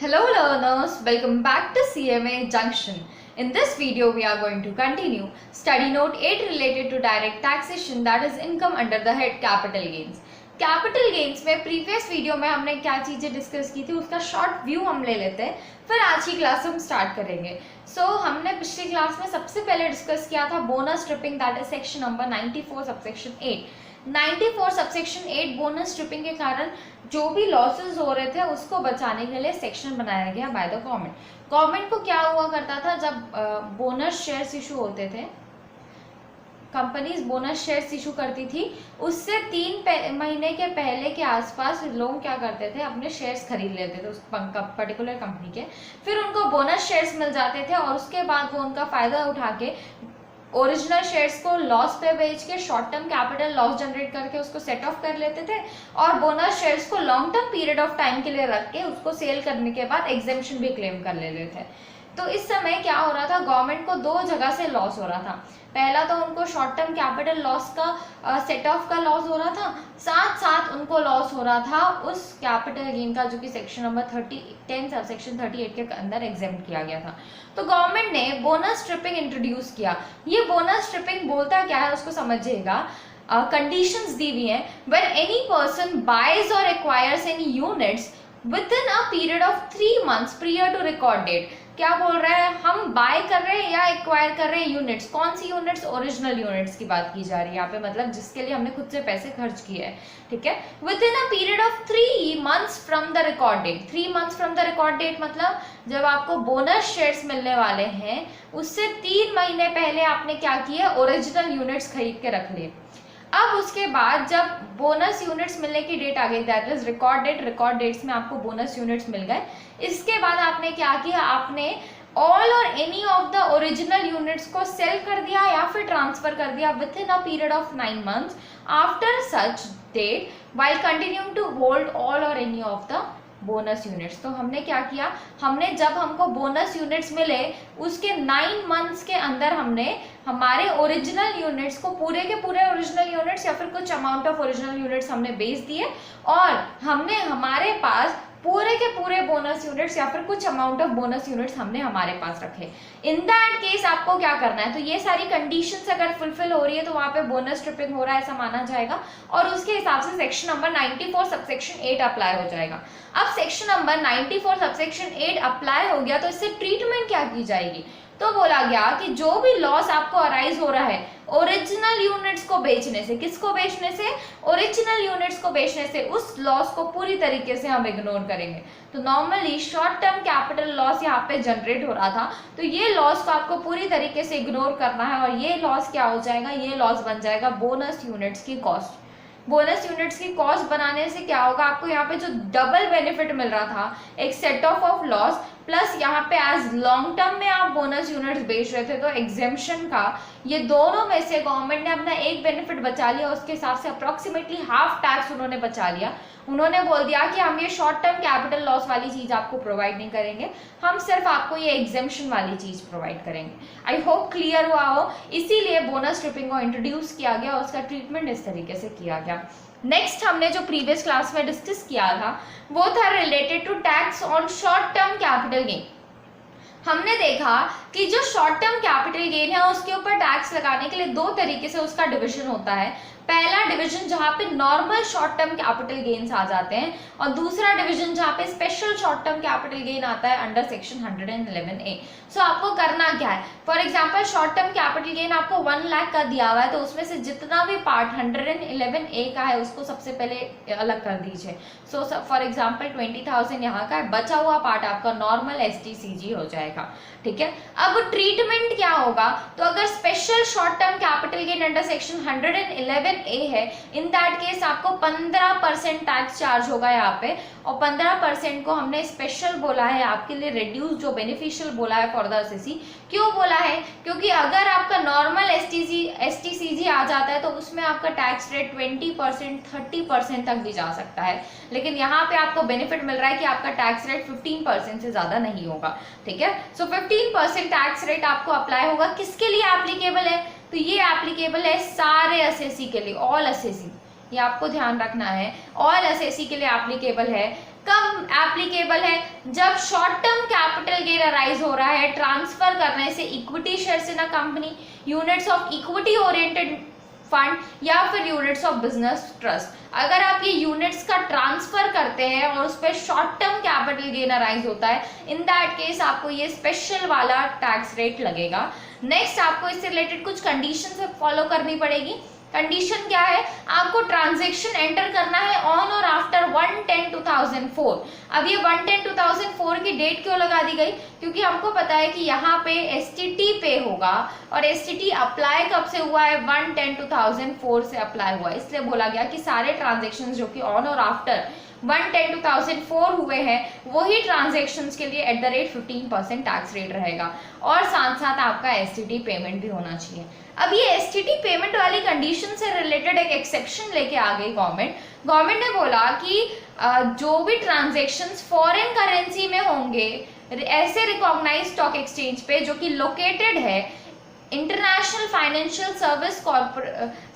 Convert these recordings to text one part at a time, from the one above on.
Hello learners, welcome back to CMA Junction. In this video we are going to continue study note 8 related to direct taxation, that is income under the head capital gains. Capital gains में previous video में हमने क्या चीज़ें discuss की थी उसका short view हम ले लेते हैं, फिर आज की क्लास हम स्टार्ट करेंगे. हमने पिछली क्लास में सबसे पहले डिस्कस किया था bonus tripping, that is section number 94 subsection 8. 94 subsection 8 bonus tripping के कारण जो भी लॉसेस हो रहे थे उसको बचाने के लिए सेक्शन बनाया गया बाय द गवर्नमेंट. गवर्नमेंट को क्या हुआ करता था, जब बोनस शेयर्स इशू होते थे, कंपनीज बोनस शेयर्स इशू करती थी, उससे 3 महीने के पहले के आसपास लोग क्या करते थे, अपने शेयर्स खरीद लेते थे उस पर्टिकुलर कंपनी के. फिर उनको बोनस शेयर्स मिल जाते थे और उसके बाद वो उनका फ़ायदा उठा के ओरिजिनल शेयर्स को लॉस पे बेच के short term capital loss generate करके उसको सेट ऑफ कर लेते थे और बोनस शेयर्स को long term period of time के लिए रख के उसको सेल करने के बाद एग्जेम्पशन भी क्लेम कर ले रहे थे. तो इस समय क्या हो रहा था, गवर्नमेंट को 2 जगह से लॉस हो रहा था. पहला तो उनको शॉर्ट टर्म कैपिटल लॉस का सेट ऑफ का लॉस हो रहा था, साथ साथ उनको लॉस हो रहा था उस कैपिटल गेन का जो कि सेक्शन नंबर 10 सब सेक्शन 38 के अंदर एग्जेम्प्ट किया गया था. तो गवर्नमेंट ने बोनस ट्रिपिंग इंट्रोड्यूस किया. ये बोनस ट्रिपिंग बोलता क्या है उसको समझिएगा. कंडीशंस दी हुई हैं. व्हेन एनी पर्सन बाइज और acquires any units with in a period of 3 months prior to record date. क्या बोल रहे हैं, हम बाय कर रहे हैं या एक्वायर कर रहे हैं यूनिट्स. कौन सी यूनिट्स, ओरिजिनल यूनिट्स की बात की जा रही है यहाँ पे, मतलब जिसके लिए हमने खुद से पैसे खर्च किए हैं. ठीक है, within a period of 3 months from the record date. 3 months from the record date मतलब जब आपको बोनस शेयर्स मिलने वाले हैं उससे 3 महीने पहले आपने क्या किया, ओरिजिनल यूनिट्स खरीद के रख लिए. अब उसके बाद जब बोनस यूनिट्स मिलने की डेट आ गई, that is record date, record dates में आपको बोनस यूनिट्स मिल गए. इसके बाद आपने क्या किया, आपने all or any of the original units को सेल कर दिया या फिर ट्रांसफर कर दिया within a period of 9 months after such date while continuing to hold all or any of the bonus units. तो हमने क्या किया, हमने जब हमको बोनस यूनिट्स मिले उसके 9 months के अंदर हमने हमारे ओरिजिनल यूनिट्स को, पूरे के पूरे ओरिजिनल यूनिट्स या फिर कुछ अमाउंट ऑफ ओरिजिनल यूनिट्स हमने बेच दिए और हमने हमारे पास पूरे के पूरे बोनस यूनिट्स या फिर कुछ अमाउंट ऑफ बोनस यूनिट्स हमने हमारे पास रखे. इन दैट केस आपको क्या करना है, तो ये सारी कंडीशंस अगर फुलफिल हो रही है तो वहाँ पे बोनस ट्रिपिंग हो रहा है ऐसा माना जाएगा और उसके हिसाब से सेक्शन नंबर 94 सबसेक्शन 8 अप्लाई हो जाएगा. अब सेक्शन नंबर 94 सबसेक्शन 8 अप्लाई हो गया तो इससे ट्रीटमेंट क्या की जाएगी. तो बोला गया कि जो भी लॉस आपको अराइज हो रहा है ओरिजिनल यूनिट्स को बेचने से, किसको बेचने से, ओरिजिनल यूनिट्स को बेचने से, उस लॉस को पूरी तरीके से हम इग्नोर करेंगे. तो normally short term capital loss यहाँ पे जनरेट हो रहा था, तो ये लॉस को आपको पूरी तरीके से इग्नोर करना है और ये लॉस क्या हो जाएगा, ये लॉस बन जाएगा बोनस यूनिट्स की कॉस्ट. बोनस यूनिट्स की कॉस्ट बनाने से क्या होगा, आपको यहाँ पे जो डबल बेनिफिट मिल रहा था, एक सेट ऑफ लॉस प्लस यहाँ पे एज लॉन्ग टर्म में आप बोनस यूनिट्स बेच रहे थे तो एग्जेम्पशन का, ये दोनों में से गवर्नमेंट ने अपना एक बेनिफिट बचा लिया. उसके हिसाब से अप्रोक्सीमेटली हाफ टैक्स उन्होंने बचा लिया. उन्होंने बोल दिया कि हम ये शॉर्ट टर्म कैपिटल लॉस वाली चीज आपको प्रोवाइड नहीं करेंगे, हम सिर्फ आपको ये एग्जेम्पशन वाली चीज प्रोवाइड करेंगे. आई होप क्लियर हुआ हो. इसीलिए बोनस ट्रिपिंग को इंट्रोड्यूस किया गया और उसका ट्रीटमेंट इस तरीके से किया गया. नेक्स्ट हमने जो प्रीवियस क्लास में डिस्कस किया था वो था related to tax on short term capital gain. हमने देखा कि जो शॉर्ट टर्म कैपिटल गेन है उसके ऊपर टैक्स लगाने के लिए 2 तरीके से उसका डिवीजन होता है. पहला डिवीजन जहाँ पे normal short term capital gains आ जाते हैं और दूसरा डिवीजन जहाँ पे special short term capital gain आता है अंडर सेक्शन 111A. सो आपको करना क्या है, for example short term capital gain आपको 1 लाख का दिया हुआ है तो उसमें से जितना भी पार्ट 111A का है उसको सबसे पहले अलग कर दीजिए. सो फॉर एग्जांपल 20,000 यहाँ का है, बचा हुआ पार्ट आपका नॉर्मल STCG हो जाएगा. ठीक है, अब ट्रीटमेंट क्या होगा, तो अगर special short term capital gain under section 111A है, इन दैट केस आपको 15% टैक्स चार्ज होगा यहाँ पे और 15% को हमने स्पेशल बोला है आपके लिए, रिड्यूस जो बेनिफिशियल बोला है फॉर द एसएससी. क्यों बोला है, क्योंकि अगर आपका नॉर्मल STCG आ जाता है तो उसमें आपका टैक्स रेट 20% 30% तक भी जा सकता है, लेकिन यहाँ पे आपको बेनिफिट मिल रहा है कि आपका टैक्स रेट 15% से ज्यादा नहीं होगा. ठीक है, सो 15% टैक्स रेट आपको अप्लाई होगा. किसके लिए एप्लीकेबल है, तो ये एप्लीकेबल है सारे एसएससी के लिए, ऑल एसएससी. ये आपको ध्यान रखना है, ऑल एसएससी के लिए एप्लीकेबल है. कब एप्लीकेबल है? जब short term capital gain arise हो रहा है ट्रांसफर करने से equity shares in a company, units of equity oriented fund या फिर यूनिट्स ऑफ बिजनेस ट्रस्ट। अगर आप ये यूनिट्स का ट्रांसफर करते हैं और उस पर short term capital gain arise होता है, इन दैट केस आपको ये स्पेशल वाला टैक्स रेट लगेगा। नेक्स्ट आपको इससे रिलेटेड कुछ कंडीशन फॉलो करनी पड़ेगी। कंडीशन क्या है? आपको ट्रांजैक्शन एंटर करना है ऑन और आफ्टर 1/10/2004। अब ये 1/10/2004 की डेट क्यों लगा दी गई? क्योंकि हमको पता है कि यहाँ पे एसटीटी पे होगा और एसटीटी अप्लाई कब से हुआ है? 1/10/2004 से अप्लाई हुआ है। इसलिए बोला गया कि सारे ट्रांजेक्शन जो कि ऑन और आफ्टर 1/10/2004 हुए हैं वही ट्रांजेक्शन्स के लिए at the rate 15% tax rate रहेगा और साथ साथ आपका एसटीटी पेमेंट भी होना चाहिए। अब ये एसटीटी पेमेंट वाली कंडीशन से रिलेटेड एक एक्सेप्शन लेके आ गई गवर्नमेंट ने बोला कि जो भी ट्रांजेक्शन्स फॉरेन करेंसी में होंगे ऐसे रिकॉग्नाइज स्टॉक एक्सचेंज पे जो कि लोकेटेड है इंटरनेशनल फाइनेंशियल सर्विस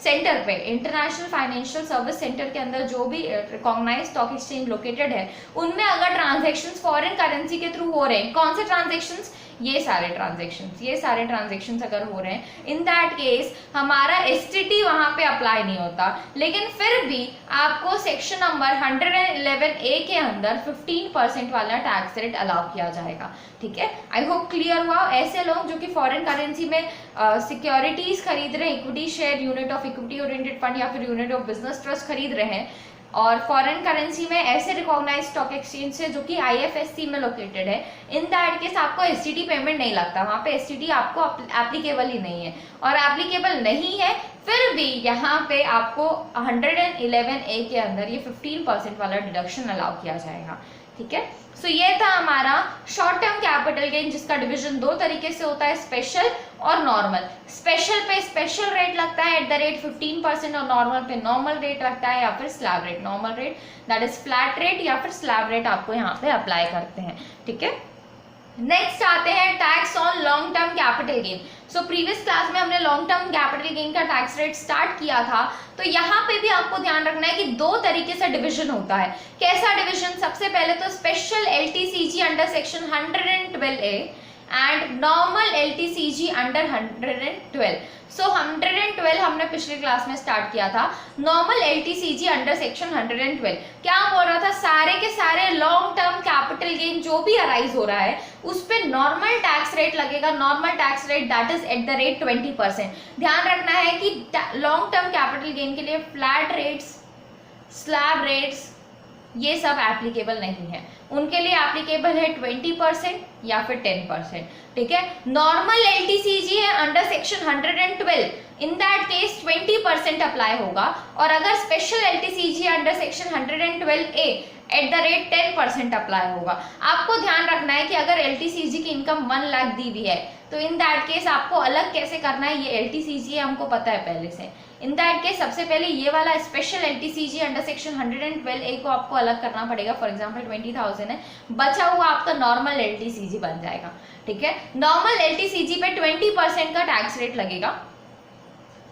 सेंटर पे, इंटरनेशनल फाइनेंशियल सर्विस सेंटर के अंदर जो भी रिकॉग्नाइज स्टॉक एक्सचेंज लोकेटेड है उनमें अगर ट्रांजैक्शंस फॉरेन करेंसी के थ्रू हो रहे हैं, कौन से ट्रांजैक्शंस? ये सारे ट्रांजैक्शंस अगर हो रहे हैं, इन दैट केस हमारा एसटीटी वहां पे अप्लाई नहीं होता। लेकिन फिर भी आपको सेक्शन नंबर 111A के अंदर 15% वाला टैक्स रेट अलाउ किया जाएगा। ठीक है, आई होप क्लियर हुआ। ऐसे लोग जो कि फॉरेन करेंसी में सिक्योरिटीज खरीद रहे हैं, equity share, unit of equity oriented fund या फिर यूनिट ऑफ बिजनेस ट्रस्ट खरीद रहे हैं और फॉरेन करेंसी में ऐसे रिकॉग्नाइज स्टॉक एक्सचेंज से जो कि आईएफएससी में लोकेटेड है, इन दैट केस आपको एसटीटी पेमेंट नहीं लगता। वहां पे एसटीटी आपको एप्लीकेबल ही नहीं है और एप्लीकेबल नहीं है फिर भी यहाँ पे आपको 111A के अंदर ये 15% वाला डिडक्शन अलाउ किया जाएगा। ठीक है, सो ये था हमारा शॉर्ट टर्म कैपिटल गेन जिसका डिवीजन दो तरीके से होता है, स्पेशल और नॉर्मल। स्पेशल पे स्पेशल रेट लगता है एट द रेट 15% और नॉर्मल पे नॉर्मल रेट लगता है या फिर slab rate. Normal rate that is flat rate या फिर स्लैब रेट आपको यहाँ पे अप्लाई करते हैं। ठीक है, नेक्स्ट आते हैं tax on long term capital gain. So previous class में हमने लॉन्ग टर्म कैपिटल गेन का टैक्स रेट स्टार्ट किया था, तो यहाँ पे भी आपको ध्यान रखना है कि दो तरीके से डिवीजन होता है। कैसा डिवीजन? सबसे पहले तो special LTCG under section 112A and normal LTCG under 112। सो 112 हमने पिछले क्लास में स्टार्ट किया था, नॉर्मल एलटीसीजी अंडर सेक्शन 112 क्या बोल रहा था? सारे के सारे लॉन्ग टर्म कैपिटल गेन जो भी अराइज हो रहा है उस पे नॉर्मल टैक्स रेट लगेगा। Normal tax rate that is at the rate 20%। ध्यान रखना है कि लॉन्ग टर्म कैपिटल गेन के लिए फ्लैट रेट्स, स्लैब रेट्स ये सब एप्लीकेबल नहीं है, उनके लिए एप्लीकेबल है 20% या फिर 10%। ठीक है, नॉर्मल एलटीसीजी है under section 112, in that case 20% apply होगा और अगर special LTCG under section 112A at the rate 10% apply होगा। आपको ध्यान रखना है कि अगर एलटीसीजी की इनकम 1 लाख दी हुई है तो इन दैट केस आपको अलग कैसे करना है, ये एलटीसीजी हमको पता है पहले से। इन दैट केस सबसे पहले ये वाला special LTCG under section 112A को आपको अलग करना पड़ेगा। फॉर एग्जांपल 20,000 है, बचा हुआ आपका नॉर्मल एलटीसीजी बन जाएगा। ठीक है, नॉर्मल एलटीसीजी पे 20% का टैक्स रेट लगेगा।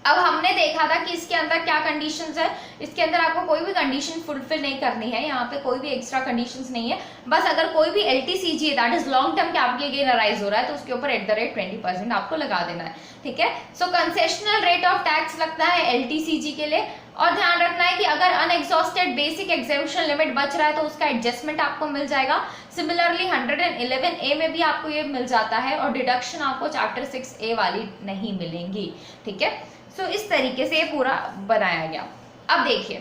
अब हमने देखा था कि इसके अंदर क्या कंडीशंस है, इसके अंदर आपको कोई भी कंडीशन फुलफिल नहीं करनी है, यहाँ पे कोई भी एक्स्ट्रा कंडीशंस नहीं है। बस अगर कोई भी LTCG that is long term capital gain arise हो रहा है तो उसके ऊपर एट द रेट 20% आपको लगा देना है। ठीक है, सो कंसेशनल रेट ऑफ टैक्स लगता है एलटीसीजी के लिए। और ध्यान रखना है कि अगर अनएग्जॉस्टेड बेसिक एग्जेम्पशन लिमिट बच रहा है तो उसका एडजस्टमेंट आपको मिल जाएगा। सिमिलरली 111A में भी आपको ये मिल जाता है और डिडक्शन आपको चैप्टर 6A वाली नहीं मिलेंगी। ठीक है, सो इस तरीके से ये पूरा बनाया गया। अब देखिए,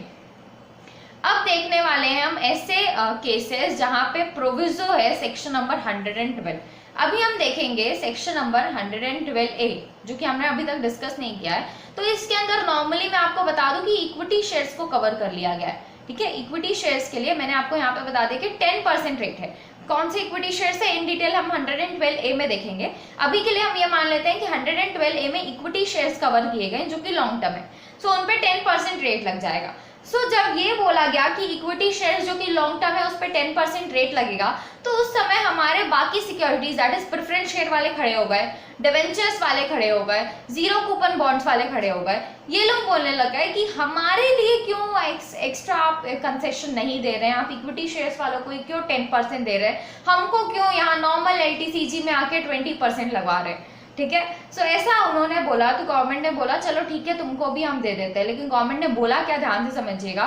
अब देखने वाले हैं हम ऐसे केसेस जहां पे प्रोविजो है सेक्शन नंबर 112। अभी हम देखेंगे सेक्शन नंबर 112A जो कि हमने अभी तक डिस्कस नहीं किया है। तो इसके अंदर नॉर्मली मैं आपको बता दूं कि इक्विटी शेयर्स को कवर कर लिया गया है। ठीक है, इक्विटी शेयर्स के लिए मैंने आपको यहाँ पे बता दिया कि 10% रेट है। कौन से इक्विटी शेयर्स है इन डिटेल हम 112A में देखेंगे। अभी के लिए हम ये मान लेते हैं कि 112A में इक्विटी शेयर्स कवर किए गए जो कि लॉन्ग टर्म है, सो उन पे 10% रेट लग जाएगा। जब ये बोला गया कि इक्विटी शेयर्स जो कि लॉन्ग टर्म है उस पर 10% रेट लगेगा, तो उस समय हमारे बाकी securities that is preference share वाले खड़े हो गए, डिवेंचर्स वाले खड़े हो गए, जीरो कूपन बॉन्ड्स वाले खड़े हो गए। ये लोग बोलने लग गए कि हमारे लिए क्यों एक्स्ट्रा आप कंसेशन नहीं दे रहे हैं, आप इक्विटी शेयर्स वालों को क्यों 10% दे रहे हैं, हमको क्यों यहाँ नॉर्मल LTCG में आके 20% लगवा रहे हैं। ठीक है, सो ऐसा उन्होंने बोला, तो गवर्नमेंट ने बोला चलो ठीक है तुमको भी हम दे देते हैं। लेकिन गवर्नमेंट ने बोला क्या, ध्यान से समझिएगा,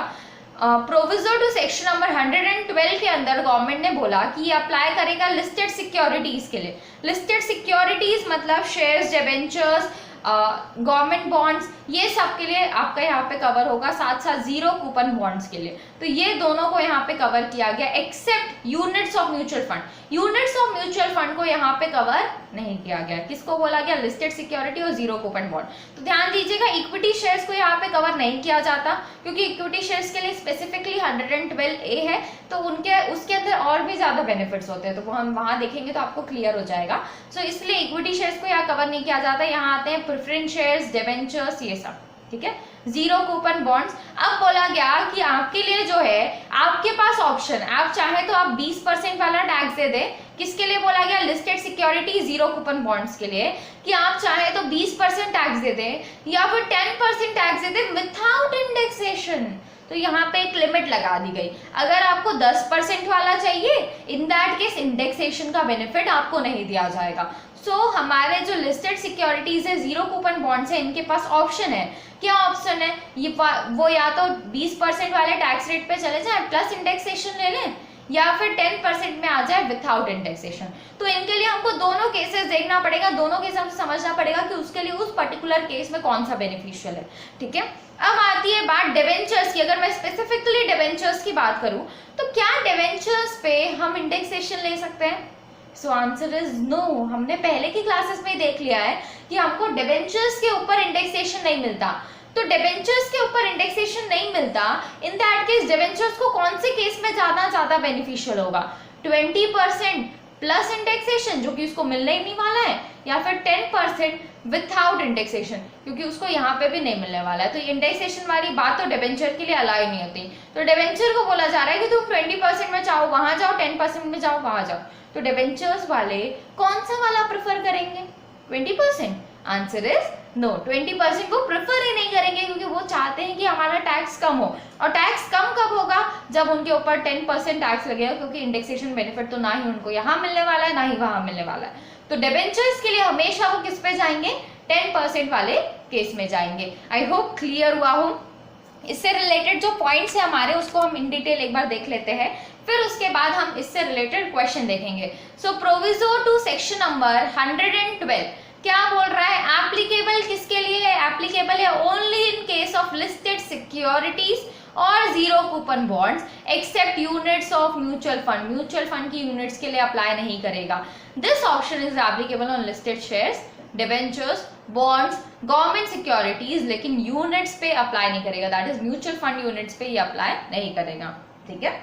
प्रोविजो टू सेक्शन नंबर 112 के अंदर गवर्नमेंट ने बोला कि ये अप्लाई करेगा लिस्टेड सिक्योरिटीज के लिए। लिस्टेड सिक्योरिटीज मतलब शेयर्स, डिबेंचर्स, गवर्नमेंट बॉन्ड्स, ये सब के लिए आपका यहाँ पे कवर होगा, साथ साथ जीरो कूपन बॉन्ड्स के लिए। तो ये दोनों को यहाँ पे कवर किया गया, except units of mutual fund. Units of mutual fund को यहाँ पे कवर नहीं किया गया। किसको बोला गया, लिस्टेड सिक्योरिटी और जीरो कूपन बॉन्ड। तो ध्यान दीजिएगा, इक्विटी शेयर्स को यहाँ पे कवर नहीं किया जाता, क्योंकि इक्विटी शेयर्स के लिए स्पेसिफिकली 112A है, तो उसके अंदर और भी ज्यादा बेनिफिट्स होते हैं, तो वो हम वहां देखेंगे तो आपको क्लियर हो जाएगा। सो इसलिए इक्विटी शेयर्स को यहाँ कवर नहीं किया जाता। यहाँ आते हैं प्रेफरेंस शेयर्स, डिबेंचर्स, ये सब। ठीक है, जीरो कूपन बॉन्ड्स। अब बोला गया कि आपके लिए जो है, आपके पास ऑप्शन, आप चाहे तो आप 20% वाला टैक्स दे दे। किसके लिए बोला गया, listed security zero coupon bonds के लिए, कि आप चाहे तो 20% टैक्स दे दे या फिर 10% टैक्स दे दे विथआउट इंडेक्सेशन। तो यहाँ पे एक लिमिट लगा दी गई। अगर आपको 10% वाला चाहिए, इन दैट केस इंडेक्सेशन का बेनिफिट आपको नहीं दिया जाएगा। हमारे जो लिस्टेड सिक्योरिटीज है, जीरो कूपन बॉन्ड्स है, इनके पास ऑप्शन है। क्या ऑप्शन है, ये वो या तो 20% वाले टैक्स रेट पे चले जाए प्लस इंडेक्सेशन ले लें, या फिर 10% में आ जाए विथआउट इंडेक्सेशन। तो इनके लिए हमको दोनों केसेस देखना पड़ेगा, दोनों केस हमसे समझना पड़ेगा कि उसके लिए उस पर्टिकुलर केस में कौन सा बेनिफिशियल है। ठीक है, अब आती है बात डिवेंचर्स की। अगर मैं स्पेसिफिकली डिवेंचर्स की बात करूं, तो क्या डिवेंचर्स पे हम इंडेक्सेशन ले सकते हैं? So answer is no. हमने पहले की क्लासेस में देख लिया है कि हमको डिवेंचर्स के ऊपर इंडेक्सेशन नहीं मिलता। तो डिवेंचर्स के ऊपर इंडेक्सेशन नहीं मिलता, इन दैट केस डिवेंचर्स को कौन से केस में ज्यादा बेनिफिशियल होगा, 20% प्लस इंडेक्सेशन जो कि उसको मिलने ही नहीं वाला है, या फिर 10% विथआउट इंडेक्सेशन क्योंकि उसको यहाँ पे भी नहीं मिलने वाला है। तो इंडेक्सेशन वाली बात तो डिवेंचर के लिए अलाउ नहीं होती। तो डिवेंचर को बोला जा रहा है कि तुम 20% में चाहो वहां जाओ, 10% में जाओ वहां जाओ। तो डिवेंचर्स वाले कौन सा वाला प्रेफर करेंगे, 20%? आंसर इज नो, 20% वो प्रेफर ही नहीं करेंगे, क्योंकि वो चाहते हैं कि हमारा टैक्स कम हो। और टैक्स कम कब होगा, जब उनके ऊपर 10% टैक्स लगेगा, क्योंकि इंडेक्सेशन बेनिफिट तो ना ही उनको यहाँ मिलने वाला है ना ही वहां मिलने वाला है। तो डिवेंचर्स के लिए हमेशा वो किस पे जाएंगे, 10% वाले केस में जाएंगे। आई होप क्लियर हुआ हो। इससे रिलेटेड जो पॉइंट्स है हमारे, उसको हम इन डिटेल एक बार देख लेते हैं, फिर उसके बाद हम इससे रिलेटेड क्वेश्चन देखेंगे। सो प्रोविजो टू सेक्शन नंबर 112 क्या बोल रहा है, एप्लीकेबल किसके लिए है, एप्लीकेबल है only in case of listed securities और zero coupon bonds except units of mutual fund. Mutual fund की यूनिट्स के लिए अप्लाई नहीं करेगा। This option is applicable on listed shares, debentures, bonds, government securities, लेकिन यूनिट्स पे apply नहीं करेगा, that is mutual fund units पे ये अप्लाई नहीं करेगा। ठीक है,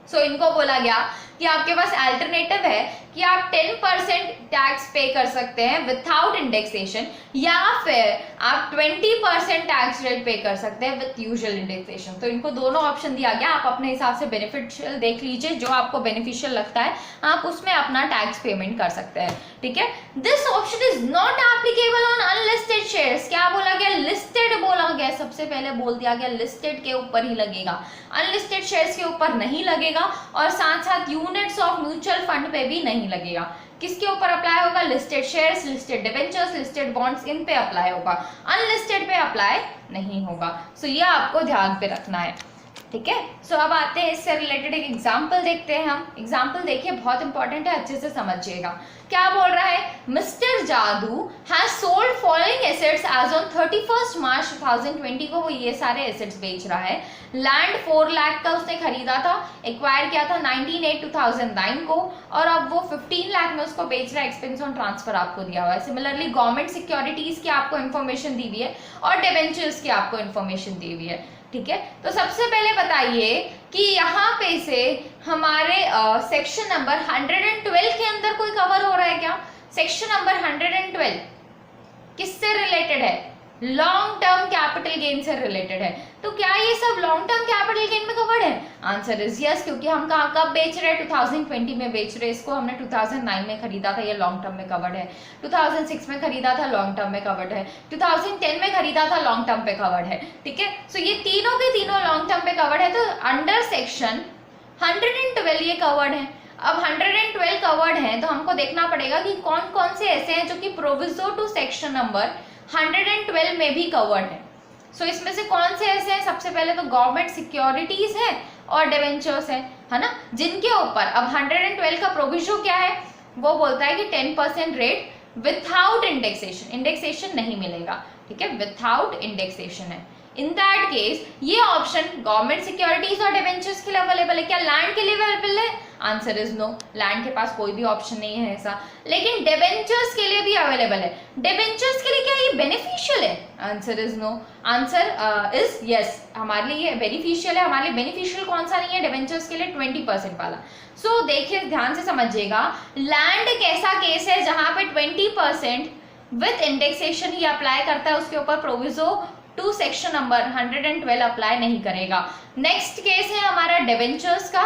सो इनको बोला गया कि आपके पास अल्टरनेटिव है कि आप 10% टैक्स पे कर सकते हैं विथआउट इंडेक्सेशन, या फिर आप 20% टैक्स रेट पे कर सकते हैं विथ यूजुअल इंडेक्सेशन। तो इनको दोनों ऑप्शन दिया गया, आप अपने हिसाब से बेनिफिशियल देख लीजिए, जो आपको बेनिफिशियल लगता है आप उसमें अपना टैक्स पेमेंट कर सकते हैं। ठीक है, this option is not applicable on unlisted shares. क्या बोला गया, लिस्टेड बोला गया, सबसे पहले बोल दिया गया लिस्टेड के ऊपर ही लगेगा, अनलिस्टेड शेयर्स के ऊपर नहीं लगेगा, और साथ साथ यूनिट्स ऑफ म्यूचुअल फंड पे भी नहीं लगेगा। किसके ऊपर अप्लाई होगा, listed shares, listed debentures, listed bonds, इन पे अप्लाई होगा, अनलिस्टेड पे अप्लाई नहीं होगा। सो ये आपको ध्यान पे रखना है। ठीक है, सो अब आते हैं इससे रिलेटेड एक एग्जाम्पल देखते हैं हम। एग्जाम्पल देखिए, बहुत इंपॉर्टेंट है, अच्छे से समझिएगा। क्या बोल रहा है, mister Jadu has sold following assets as on 31 March 2020 को वो ये सारे एसेट्स बेच रहा है। लैंड 4 लाख का उसने खरीदा था, एक्वायर किया था 19/8/2009 को, और अब वो 15 लाख में उसको बेच रहा है, एक्सपेंस ऑन ट्रांसफर आपको दिया हुआ है। सिमिलरली गवर्नमेंट सिक्योरिटीज की आपको इन्फॉर्मेशन दी हुई है और डिवेंचर्स की आपको इन्फॉर्मेशन दी हुई है। ठीक है, तो सबसे पहले बताइए कि यहाँ पे से हमारे सेक्शन नंबर 112 के अंदर कोई कवर हो रहा है क्या? सेक्शन नंबर 112 किससे रिलेटेड है? लॉन्ग टर्म कैपिटल गेन से रिलेटेड है। तो क्या ये सब लॉन्ग टर्म कैपिटल गेन में कवर्ड है? आंसर इज यस, क्योंकि हम कहाँ कब बेच रहे हैं? 2020 में बेच रहे हैं इसको। हमने 2009 में खरीदा था, ये लॉन्ग टर्म में कवर्ड है। 2006 में खरीदा था, लॉन्ग टर्म में कवर्ड है। 2010 में खरीदा था, लॉन्ग टर्म पे कवर्ड है। ठीक है, सो ये तीनों के तीनों लॉन्ग टर्म पे कवर्ड है। तो अंडर सेक्शन 112 ये कवर्ड है। अब 112 कवर्ड है तो हमको देखना पड़ेगा कि कौन कौन से ऐसे हैं जो कि प्रोविजो टू सेक्शन नंबर 112 में भी कवर्ड है। सो इसमें से कौन से ऐसे हैं? सबसे पहले तो गवर्नमेंट सिक्योरिटीज है और डिवेंचर्स है ना, जिनके ऊपर अब 112 का प्रोविजो क्या है? वो बोलता है कि 10% रेट विथआउट इंडेक्सेशन, इंडेक्सेशन नहीं मिलेगा। ठीक है, विथआउट इंडेक्सेशन है। इन दैट केस ये ऑप्शन गवर्नमेंट सिक्योरिटीज और डिवेंचर्स के लिए अवेलेबल है। क्या लैंड के लिए अवेलेबल है? आंसर इज नो, लैंड के पास कोई भी ऑप्शन नहीं है ऐसा। लेकिन डिवेंचर्स के लिए भी अवेलेबल है। डिवेंचर्स के लिए क्या ये बेनिफिशियल है? Answer is no, answer is yes, हमारे लिए ये बेनिफिशियल है। हमारे लिए बेनिफिशियल कौन सा नहीं है डिवेंचर्स के लिए? 20% वाला। सो देखिए, ध्यान से समझिएगा, लैंड एक ऐसा केस है जहां पे 20% विथ इंडेक्सेशन ही अप्लाई करता है, उसके ऊपर proviso to section number 112 apply नहीं करेगा। नेक्स्ट केस है हमारा डिवेंचर्स का।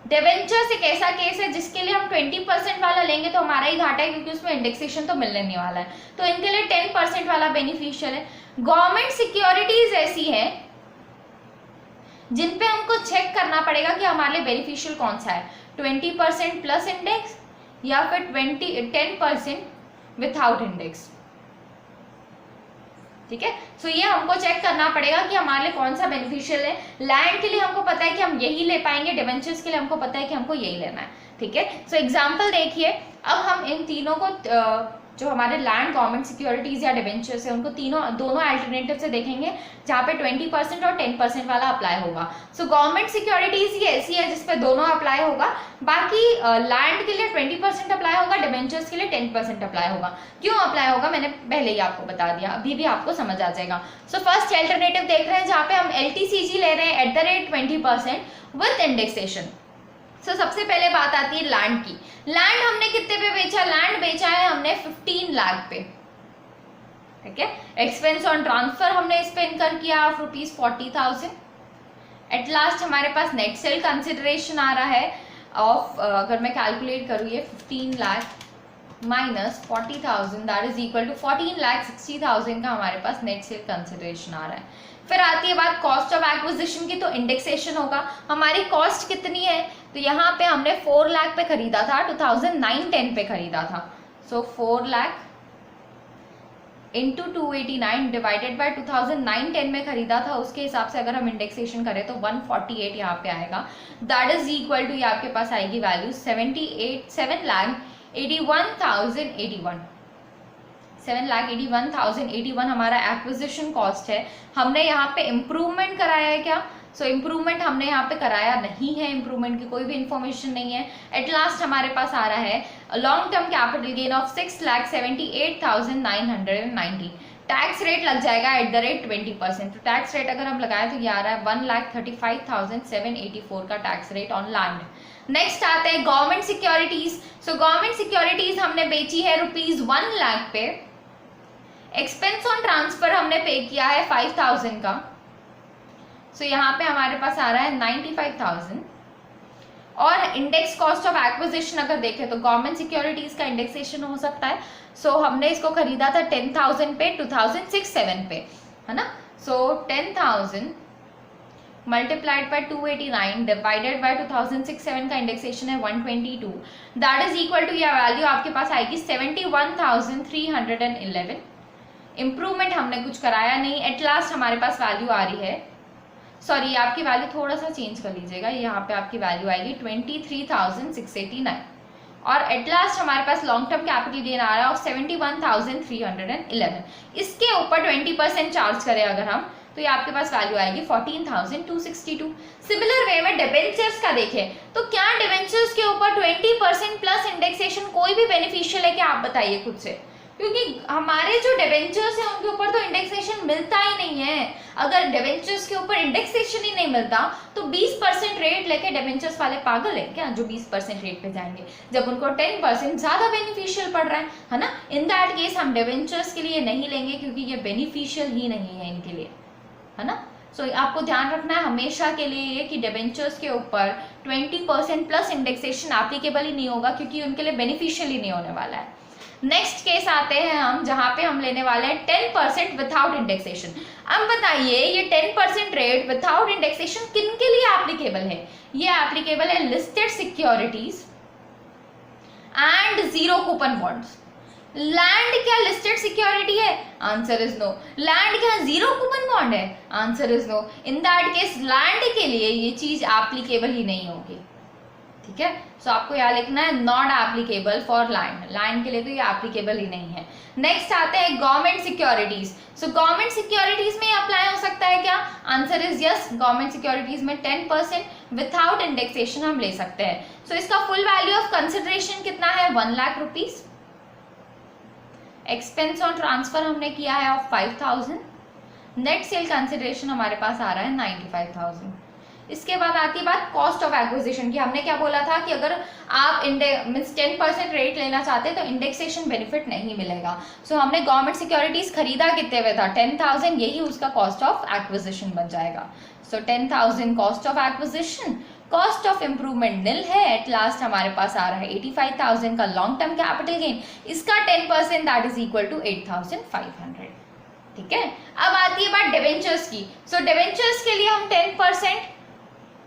डिवेंचर्स एक ऐसा केस है जिसके लिए हम 20% वाला लेंगे तो हमारा ही घाटा है, क्योंकि उसमें इंडेक्सेशन तो मिलने नहीं वाला है। तो इनके लिए 10% वाला बेनिफिशियल है। गवर्नमेंट सिक्योरिटीज ऐसी है जिन पे हमको चेक करना पड़ेगा कि हमारे लिए बेनिफिशियल कौन सा है, 20% प्लस इंडेक्स या फिर 10% विथआउट इंडेक्स। ठीक है, सो ये हमको चेक करना पड़ेगा कि हमारे लिए कौन सा बेनिफिशियल है। लैंड के लिए हमको पता है कि हम यही ले पाएंगे, डिवेंचर्स के लिए हमको पता है कि हमको यही लेना है। ठीक है, सो एग्जांपल देखिए, अब हम इन तीनों को जो हमारे लैंड, गवर्नमेंट सिक्योरिटीज या डिवेंचर्स है, उनको दोनों अल्टरनेटिव से देखेंगे जहाँ पे 20% और 10% वाला अप्लाई होगा। सो गवर्नमेंट सिक्योरिटीज ही ऐसी है जिसपे दोनों अप्लाई होगा। बाकी लैंड के लिए 20% अप्लाई होगा, डिवेंचर्स के लिए 10% अप्लाई होगा। क्यों अप्लाई होगा मैंने पहले ही आपको बता दिया, अभी भी आपको समझ आ जाएगा। सो फर्स्ट अल्टरनेटिव देख रहे हैं जहाँ पे हम LTCG ले रहे हैं @20% विथ इंडेक्सेशन। सो सबसे पहले बात आती है लैंड की। लैंड हमने कितने पे बेचा? लैंड बेचा है हमने 15 लाख पे। ठीक है, एक्सपेंस ऑन ट्रांसफर हमने इस पे इनकर किया ऑफ ₹40,000। एट लास्ट हमारे पास नेट सेल कंसिडरेशन आ रहा है ऑफ, अगर मैं कैलकुलेट करूँ ये 15 lakh minus 40,000 that is equal to 14,60,000 का हमारे पास नेट सेल कंसिडरेशन आ रहा है। फिर आती है बात कॉस्ट ऑफ एक्विजिशन की, तो इंडेक्सेशन होगा। हमारी कॉस्ट कितनी है? तो यहाँ पे हमने 4 लाख पे खरीदा था, 2009-10 पे खरीदा था। सो 4 लाख इंटू 289 डिवाइडेड बाय 2009-10 में खरीदा था, उसके हिसाब से अगर हम इंडेक्सेशन करें तो 148 यहाँ पे आएगा। दैट इज इक्वल टू, ये आपके पास आएगी वैल्यू 7,81,081 हमारा एक्विजिशन कॉस्ट है। हमने यहाँ पे इम्प्रूवमेंट कराया है क्या? सो इम्प्रूवमेंट हमने यहाँ पे कराया नहीं है, इम्प्रूवमेंट की कोई भी इंफॉर्मेशन नहीं है। एट लास्ट हमारे पास आ रहा है long term capital gain of 6,78,990। Tax rate लग जाएगा @20%। तो टैक्स रेट अगर हम लगाएं तो ये आ रहा है 1,35,784 का tax rate on land. Next आते हैं government securities. So government securities हमने बेची है ₹1 लाख पे। एक्सपेंस ऑन ट्रांसफर हमने पे किया है 5,000 का। सो यहाँ पे हमारे पास आ रहा है 95,000। और इंडेक्स कॉस्ट ऑफ एक्विजिशन अगर देखें तो गवर्नमेंट सिक्योरिटीज का इंडेक्सेशन हो सकता है। सो हमने इसको खरीदा था 10,000 पे 2006-07 पे, है ना। सो 10,000 मल्टीप्लाइड बाय 289 डिवाइडेड बाय 2006-07 का इंडेक्सेशन है 122। दैट इज इक्वल टू, यह वैल्यू आपके पास आएगी 71,311। इम्प्रूवमेंट हमने कुछ कराया नहीं। एट लास्ट हमारे पास वैल्यू आ रही है, सॉरी आपकी वैल्यू थोड़ा सा चेंज कर लीजिएगा, यहाँ पे आपकी वैल्यू आएगी 23,689। और एट लास्ट हमारे पास लॉन्ग टर्म कैपिटल गेन आ रहा है ऑफ 71,311। इसके ऊपर 20% चार्ज करें अगर हम, तो ये आपके पास वैल्यू आएगी 14,262। सिमिलर वे में डिबेंचर्स का देखें तो क्या डिबेंचर्स के ऊपर 20% प्लस इंडेक्सेशन कोई भी बेनिफिशियल है क्या? आप बताइए खुद से, क्योंकि हमारे जो डिबेंचर्स हैं उनके ऊपर तो इंडेक्सेशन मिलता ही नहीं है। अगर डिबेंचर्स के ऊपर इंडेक्सेशन ही नहीं मिलता तो 20% रेट लेके डिबेंचर्स वाले पागल है क्या जो 20% रेट पे जाएंगे, जब उनको 10% ज्यादा बेनिफिशियल पड़ रहा है ना। इन दैट केस हम डिबेंचर्स के लिए नहीं लेंगे क्योंकि ये बेनिफिशियल ही नहीं है इनके लिए, है ना। सो आपको ध्यान रखना है हमेशा के लिए ये कि डिबेंचर्स के ऊपर 20% प्लस इंडेक्सेशन एप्लीकेबल ही नहीं होगा क्योंकि उनके लिए बेनिफिशियल ही नहीं होने वाला है। नेक्स्ट केस आते हैं हम जहां पे हम लेने वाले हैं 10% विदाउट इंडेक्सेशन। अब बताइए ये 10% रेट विदाउट इंडेक्सेशन किन के लिए एप्लीकेबल है? ये एप्लीकेबल है listed securities and zero coupon bonds. Land क्या लिस्टेड सिक्योरिटी है? Answer is no. लैंड क्या जीरो कूपन बॉन्ड है? Answer is no. In that case land के लिए ये चीज एप्लीकेबल ही नहीं होगी, ठीक है। सो आपको यहाँ लिखना है not applicable for land. Land के लिए तो ये एप्लीकेबल ही नहीं है। नेक्स्ट आते हैं government securities. So government securities में अप्लाई हो सकता है क्या? Answer is yes. Government securities में 10% विदाउट इंडेक्सेशन हम ले सकते हैं। सो इसका फुल वैल्यू ऑफ कंसिडरेशन कितना है? 1 lakh rupees. Expense on transfer हमने किया है ऑफ 5000। नेट सेल कंसिडरेशन हमारे पास आ रहा है 95,000। इसके बाद आती है बात कॉस्ट ऑफ एक्विजिशन की। हमने क्या बोला था कि अगर आप 10% रेट लेना चाहते हैं तो इंडेक्सेशन बेनिफिट नहीं मिलेगा। सो हमने गवर्नमेंट सिक्योरिटीज खरीदा कितने में था? 10,000, यही उसका कॉस्ट ऑफ एक्विजिशन बन जाएगा। So 10,000 cost of acquisition, cost of improvement nil है। एट लास्ट हमारे पास आ रहा है 85,000 का लॉन्ग टर्म कैपिटल गेन। इसका 10% दैट इज इक्वल टू 8,500, ठीक है। अब आती है बात डिबेंचर्स की। सो डिबेंचर्स के लिए हम 10%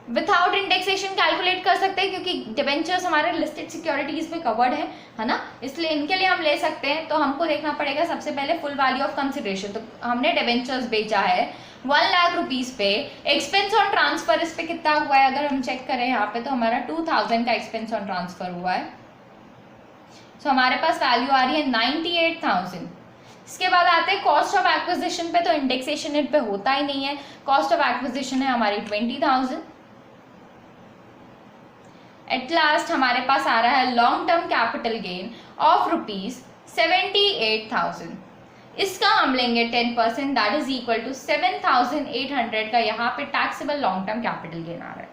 विदाउट इंडेक्सेशन कैलकुलेट कर सकते हैं क्योंकि डिबेंचर्स हमारे लिस्टेड सिक्योरिटीज में कवर्ड है ना, इसलिए इनके लिए हम ले सकते हैं। तो हमको देखना पड़ेगा सबसे पहले फुल वैल्यू ऑफ कंसिडरेशन। तो हमने डिबेंचर्स बेचा है 1 लाख रुपीज पे। एक्सपेंस ऑन ट्रांसफर इस पे कितना हुआ है अगर हम चेक करें यहाँ पे तो हमारा 2,000 का एक्सपेंस ऑन ट्रांसफर हुआ है। सो हमारे पास वैल्यू आ रही है 98,000। इसके बाद आते हैं कॉस्ट ऑफ एक्विजिशन पे। तो इंडेक्सेशन इन पे होता ही नहीं है। कॉस्ट ऑफ एक्विजिशन है हमारी 20,000। एट लास्ट हमारे पास आ रहा है long term capital gain of rupees 78,000। इसका हम लेंगे 10%, दैट इज इक्वल टू 7,800 का यहाँ पे taxable long term capital gain आ रहा है।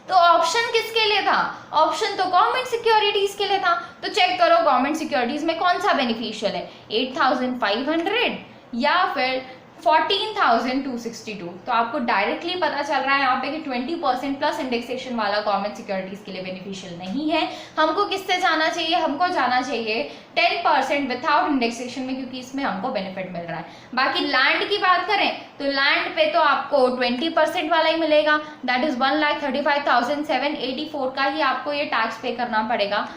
तो ऑप्शन किसके लिए था? ऑप्शन तो गवर्नमेंट सिक्योरिटीज के लिए था। तो चेक करो गवर्नमेंट सिक्योरिटीज में कौन सा बेनिफिशियल है, 8,500 या फिर 14,262। तो आपको डायरेक्टली पता चल रहा है यहाँ पे कि 20% प्लस इंडेक्सेशन वाला गवर्नमेंट सिक्योरिटीज के लिए बेनिफिशियल नहीं है। हमको किससे जाना चाहिए? हमको जाना चाहिए 10% विदाउट इंडेक्सेशन में क्योंकि इसमें हमको बेनिफिट मिल रहा है। बाकी लैंड की बात करें तो लैंड पे तो आपको 20% वाला ही मिलेगा, दैट इज 1,35,784 का ही आपको ये टैक्स पे करना पड़ेगा।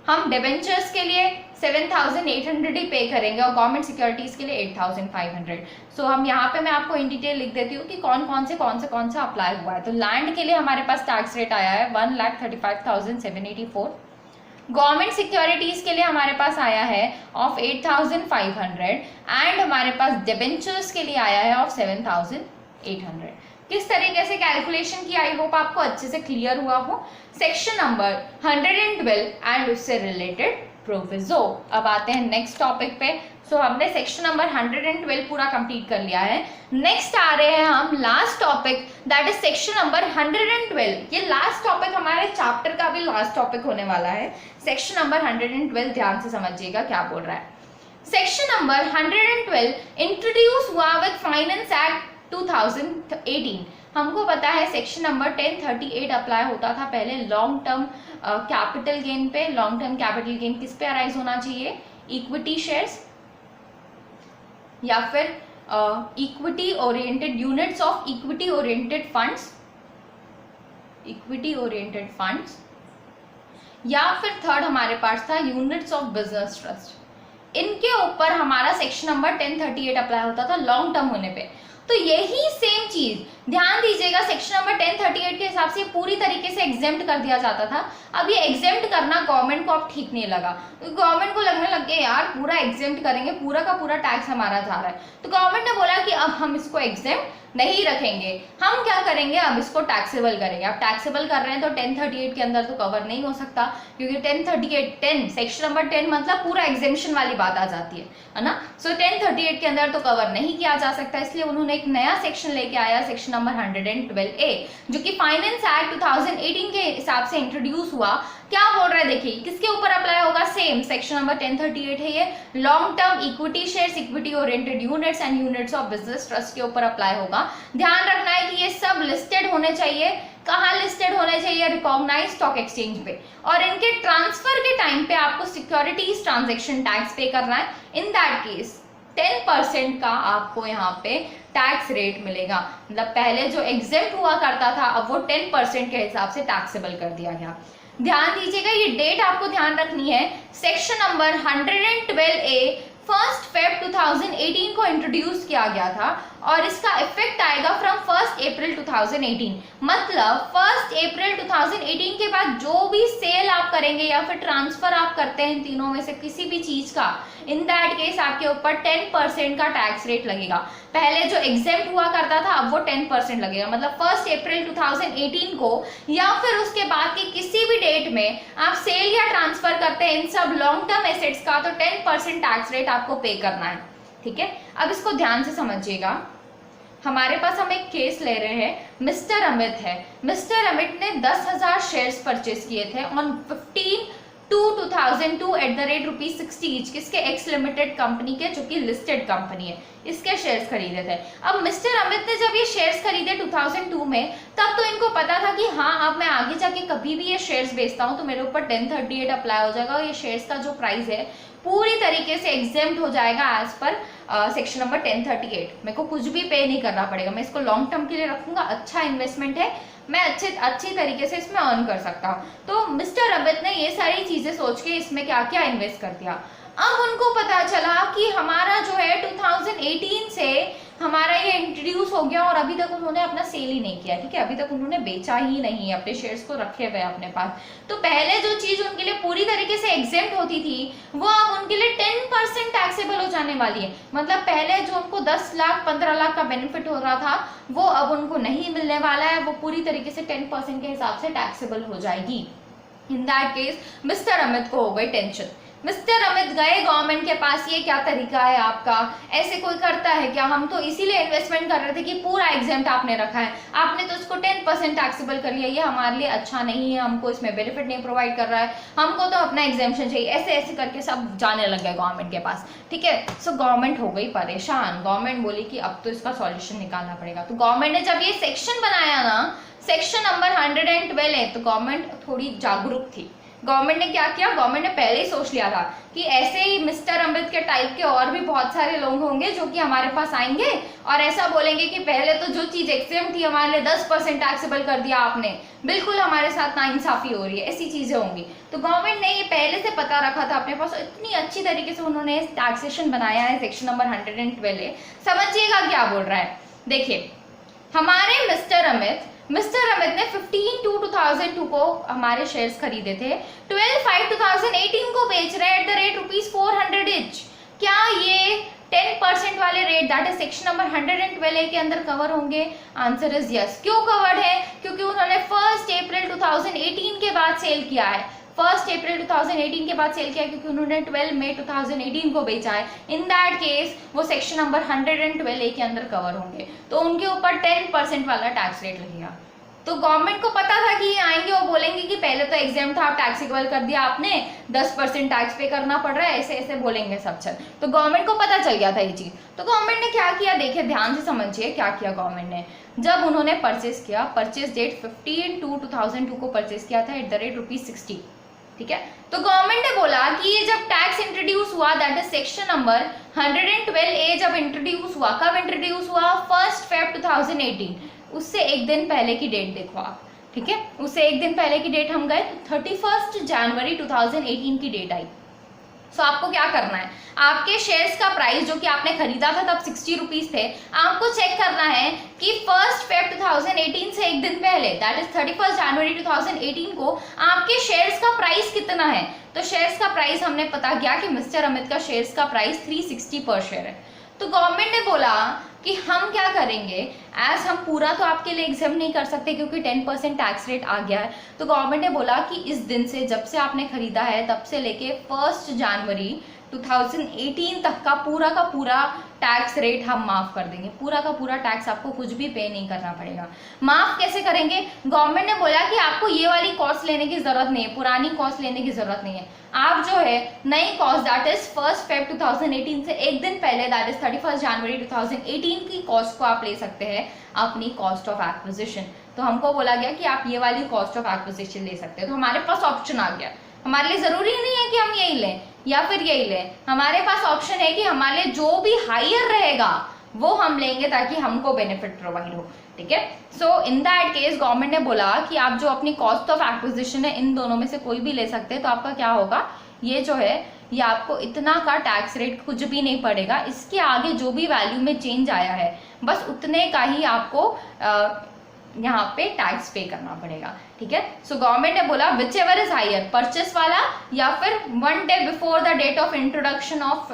हम डिबेंचर्स के लिए 7,800 ही पे करेंगे और गवर्नमेंट सिक्योरिटीज के लिए 8,500। सो हम यहाँ पे मैं आपको इन डिटेल लिख देती हूँ कि कौन सा अप्लाई हुआ है। तो लैंड के लिए हमारे पास टैक्स रेट आया है 1,35,784। गवर्नमेंट सिक्योरिटीज के लिए हमारे पास आया है ऑफ 8,500 एंड हमारे पास डिबेंचर्स के लिए आया है ऑफ 7,800। किस तरीके से कैलकुलेशन की, आई होप आपको अच्छे से क्लियर हुआ हो। सेक्शन नंबर 112 एंड उससे रिलेटेड प्रोविजो। अब आते हैं नेक्स्ट टॉपिक पे। सो हमने सेक्शन नंबर 112 पूरा कंप्लीट कर लिया है। नेक्स्ट आ रहे हैं हम last topic, that is section number 112। ये लास्ट टॉपिक हमारे चैप्टर का भी लास्ट टॉपिक होने वाला है। सेक्शन नंबर 112 ध्यान से समझिएगा क्या बोल रहा है। सेक्शन नंबर 112 इंट्रोड्यूस हुआ विद फाइनेंस एक्ट 2018। हमको पता है सेक्शन नंबर 1038 अप्लाई होता था पहले लॉन्ग टर्म कैपिटल गेन पे। लॉन्ग टर्म कैपिटल गेन किस पे अराइज होना चाहिए? इक्विटी शेयर्स या फिर equity oriented units of equity oriented funds, equity oriented funds, या फिर थर्ड हमारे पास था यूनिट्स ऑफ बिजनेस ट्रस्ट। इनके ऊपर हमारा सेक्शन नंबर 1038 अप्लाई होता था लॉन्ग टर्म होने पे। तो यही सेम चीज ध्यान दीजिएगा, सेक्शन नंबर 1038 के हिसाब से पूरी तरीके से एग्जेम्प्ट कर दिया जाता था। अब ये एग्जेम्प्ट करना गवर्नमेंट को अब ठीक नहीं लगा। गवर्नमेंट को लगने लग गया यार पूरा एग्जेम्प्ट करेंगे, पूरा का पूरा टैक्स हमारा जा रहा है। तो गवर्नमेंट ने बोला कि अब हम इसको एग्जेम्प्ट नहीं रखेंगे। हम क्या करेंगे, अब इसको टैक्सेबल करेंगे। अब टैक्सेबल कर रहे हैं तो 1038 के अंदर तो कवर नहीं हो सकता, क्योंकि 1038 सेक्शन नंबर 10 मतलब पूरा एग्जेम्पशन वाली बात आ जाती है ना। सो 1038 के अंदर तो कवर नहीं किया जा सकता, इसलिए उन्होंने एक नया सेक्शन लेके आया, सेक्शन नंबर 112A, जो कि फाइनेंस एक्ट 2018 के हिसाब से इंट्रोड्यूस हुआ। क्या बोल रहा है देखिए, किसके ऊपर अप्लाई होगा, सेम सेक्शन नंबर 1038 है ये, long term equity shares, equity oriented units and units of business trust के ऊपर अप्लाई होगा। ध्यान रखना है कि ये सब लिस्टेड होने चाहिए। कहाँ लिस्टेड होने चाहिए, रिकॉग्नाइज स्टॉक एक्सचेंज पे, और इनके ट्रांसफर के टाइम पे आपको सिक्योरिटीज ट्रांजेक्शन टैक्स पे करना है। इन दैट केस 10% का आपको यहाँ पे टैक्स रेट मिलेगा। मतलब पहले जो एग्जेम्प्ट हुआ करता था, अब वो 10% के हिसाब से टैक्सेबल कर दिया गया। ध्यान दीजिएगा, ये डेट आपको ध्यान रखनी है। सेक्शन नंबर 112A 1 Feb 2018 को इंट्रोड्यूस किया गया था, और इसका इफेक्ट आएगा फ्रॉम 1 अप्रैल 2018। मतलब 1 अप्रैल 2018 के बाद जो भी सेल आप करेंगे या फिर ट्रांसफर आप करते हैं इन तीनों में से किसी भी चीज का, इन दैट केस आपके ऊपर 10% का टैक्स रेट लगेगा। पहले जो एग्जेम्प्ट हुआ करता था, अब वो 10% लगेगा। मतलब 1 अप्रैल 2018 को या फिर उसके बाद की किसी भी डेट में आप सेल या ट्रांसफर करते हैं इन सब लॉन्ग टर्म एसेट्स का, तो 10% टैक्स रेट आपको पे करना है। ठीक है, अब इसको ध्यान से समझिएगा। हमारे पास हम एक केस ले रहे हैं, मिस्टर अमित है। मिस्टर अमित ने 10,000 शेयर्स परचेस किए थे on 15/2/2002 at the rate ₹60 each, किसके, एक्स लिमिटेड कंपनी के, जो कि लिस्टेड कंपनी है, इसके शेयर्स खरीदे थे। अब मिस्टर अमित ने जब ये शेयर्स खरीदे 2002 में, तब तो इनको पता था कि हाँ, अब मैं आगे जाके कभी भी ये शेयर्स बेचता हूँ तो मेरे ऊपर 1038 अप्लाई हो जाएगा, और ये शेयर्स का जो प्राइस है पूरी तरीके से एग्जेम्प्ट हो जाएगा एज पर सेक्शन नंबर 1038। मेरे को कुछ भी पे नहीं करना पड़ेगा, मैं इसको लॉन्ग टर्म के लिए रखूंगा, अच्छा इन्वेस्टमेंट है, मैं अच्छी तरीके से इसमें अर्न कर सकता हूँ। तो मिस्टर अमित ने ये सारी चीजें सोच के इसमें क्या क्या इन्वेस्ट कर दिया। अब उनको पता चला कि हमारा जो है 2018 से हमारा ये इंट्रोड्यूस हो गया, और अभी तक उन्होंने अपना सेल ही नहीं किया। ठीक है, अभी तक उन्होंने बेचा ही नहीं, अपने शेयर्स को रखे हुए अपने पास। तो पहले जो चीज उनके लिए पूरी तरीके से एग्जेम्प्ट होती थी, वो अब उनके लिए 10% टैक्सेबल हो जाने वाली है। मतलब पहले जो उनको 10 लाख 15 लाख का बेनिफिट हो रहा था, वो अब उनको नहीं मिलने वाला है, वो पूरी तरीके से 10% के हिसाब से टैक्सेबल हो जाएगी। इन दैट केस मिस्टर अमित को हो गई टेंशन। मिस्टर अमित गए गवर्नमेंट के पास, ये क्या तरीका है आपका, ऐसे कोई करता है क्या, हम तो इसीलिए इन्वेस्टमेंट कर रहे थे कि पूरा एग्जेम्प्ट आपने रखा है, आपने तो इसको 10% टैक्सेबल कर लिया, ये हमारे लिए अच्छा नहीं है, हमको इसमें बेनिफिट नहीं प्रोवाइड कर रहा है, हमको तो अपना एग्जेम्पशन चाहिए, ऐसे ऐसे करके सब जाने लग गए गवर्नमेंट के पास। ठीक है, सो गवर्नमेंट हो गई परेशान। गवर्नमेंट बोली कि अब तो इसका सॉल्यूशन निकालना पड़ेगा। तो गवर्नमेंट ने जब ये सेक्शन बनाया ना, सेक्शन नंबर 112 है, तो गवर्नमेंट थोड़ी जागरूक थी। गवर्नमेंट ने क्या किया, गवर्नमेंट ने पहले ही सोच लिया था कि ऐसे ही मिस्टर अमित के टाइप के और भी बहुत सारे लोग होंगे जो कि हमारे पास आएंगे और ऐसा बोलेंगे कि पहले तो जो चीज एग्जेम्प्ट थी हमारे लिए 10% टैक्सेबल कर दिया आपने, बिल्कुल हमारे साथ नाइंसाफी हो रही है, ऐसी चीजें होंगी। तो गवर्नमेंट ने ये पहले से पता रखा था अपने पास, इतनी अच्छी तरीके से उन्होंने टैक्सेशन बनाया है सेक्शन नंबर 112। समझिएगा क्या बोल रहा है, देखिए हमारे मिस्टर अमित ने 15/2/2002 को हमारे शेयर्स खरीदे थे, 12/5/2018 को बेच रहे हैं एट द रेट ₹400 ईच। क्या ये 10% वाले rate that is section number 112 के अंदर कवर होंगे? Answer is yes. क्यों कवर्ड है? क्योंकि उन्होंने 1 अप्रैल 2018 के बाद सेल किया है, 1 अप्रैल 2018 के बाद सेल किया, क्योंकि उन्होंने 12 मई 2018 को बेचा है। इन दैट केस वो सेक्शन नंबर 112 के अंदर कवर होंगे, तो उनके ऊपर 10% वाला टैक्स रेट लगेगा। तो गवर्नमेंट को पता था कि ये आएंगे, वो बोलेंगे कि पहले तो एग्जाम था, आप टैक्सेबल कर दिया आपने, 10% टैक्स पे करना पड़ रहा है, ऐसे ऐसे बोलेंगे सब चल। तो गवर्नमेंट को पता चल गया था ये चीज। तो गवर्नमेंट ने क्या किया, देखिए ध्यान से समझिए क्या किया गवर्नमेंट ने। जब उन्होंने परचेस किया, परचेस डेट 15/2/2002 को परचेस किया था एट द रेट ₹60। ठीक है, तो गवर्नमेंट ने बोला कि ये जब टैक्स इंट्रोड्यूस हुआ, that is section number 112A जब इंट्रोड्यूस हुआ, कब इंट्रोड्यूस हुआ? 1 Feb 2018। उससे एक दिन पहले की डेट देखो आप, ठीक है, उससे एक दिन पहले की डेट हम गए तो 31 जनवरी 2018 की डेट आई। सो आपको क्या करना है, आपके शेयर्स का प्राइस जो कि आपने खरीदा था तब ₹60 थे, आपको चेक करना है कि 1 Feb 2018 से एक दिन पहले दैट इज 31 जनवरी 2018 को आपके शेयर्स का प्राइस कितना है। तो शेयर्स का प्राइस हमने पता किया कि मिस्टर अमित का शेयर्स का प्राइस 360 पर शेयर है। तो गवर्नमेंट ने बोला कि हम क्या करेंगे, एज हम पूरा तो आपके लिए एग्जाम नहीं कर सकते क्योंकि 10% टैक्स रेट आ गया है। तो गवर्नमेंट ने बोला कि इस दिन से, जब से आपने खरीदा है तब से लेके 1 जनवरी 2018 तक का पूरा टैक्स रेट हम माफ कर देंगे। पूरा का पूरा टैक्स आपको कुछ भी पे नहीं करना पड़ेगा। माफ कैसे करेंगे, गवर्नमेंट ने बोला कि आपको ये वाली कॉस्ट लेने की जरूरत नहीं है, पुरानी कॉस्ट लेने की जरूरत नहीं है। आप जो है नई कॉस्ट दैट इज 1 फेब 2018 से एक दिन पहले दैट इज 31 जनवरी 2018 की कॉस्ट को आप ले सकते हैं अपनी कॉस्ट ऑफ एक्विजिशन। तो हमको बोला गया कि आप ये वाली कॉस्ट ऑफ एक्विजिशन ले सकते हैं। तो हमारे पास ऑप्शन आ गया, हमारे लिए जरूरी नहीं है कि हम यही लें या फिर यही लें, हमारे पास ऑप्शन है कि हमारे लिए जो भी हायर रहेगा वो हम लेंगे ताकि हमको बेनिफिट प्रोवाइड हो। ठीक है, सो इन दैट केस गवर्नमेंट ने बोला कि आप जो अपनी कॉस्ट ऑफ एक्विजिशन है इन दोनों में से कोई भी ले सकते हैं। तो आपका क्या होगा, ये जो है ये आपको इतना का टैक्स रेट कुछ भी नहीं पड़ेगा। इसके आगे जो भी वैल्यू में चेंज आया है बस उतने का ही आपको यहाँ पे टैक्स पे करना पड़ेगा। ठीक है, सो गवर्नमेंट ने बोला whichever is higher, purchase वाला या फिर 1 day before the date of introduction of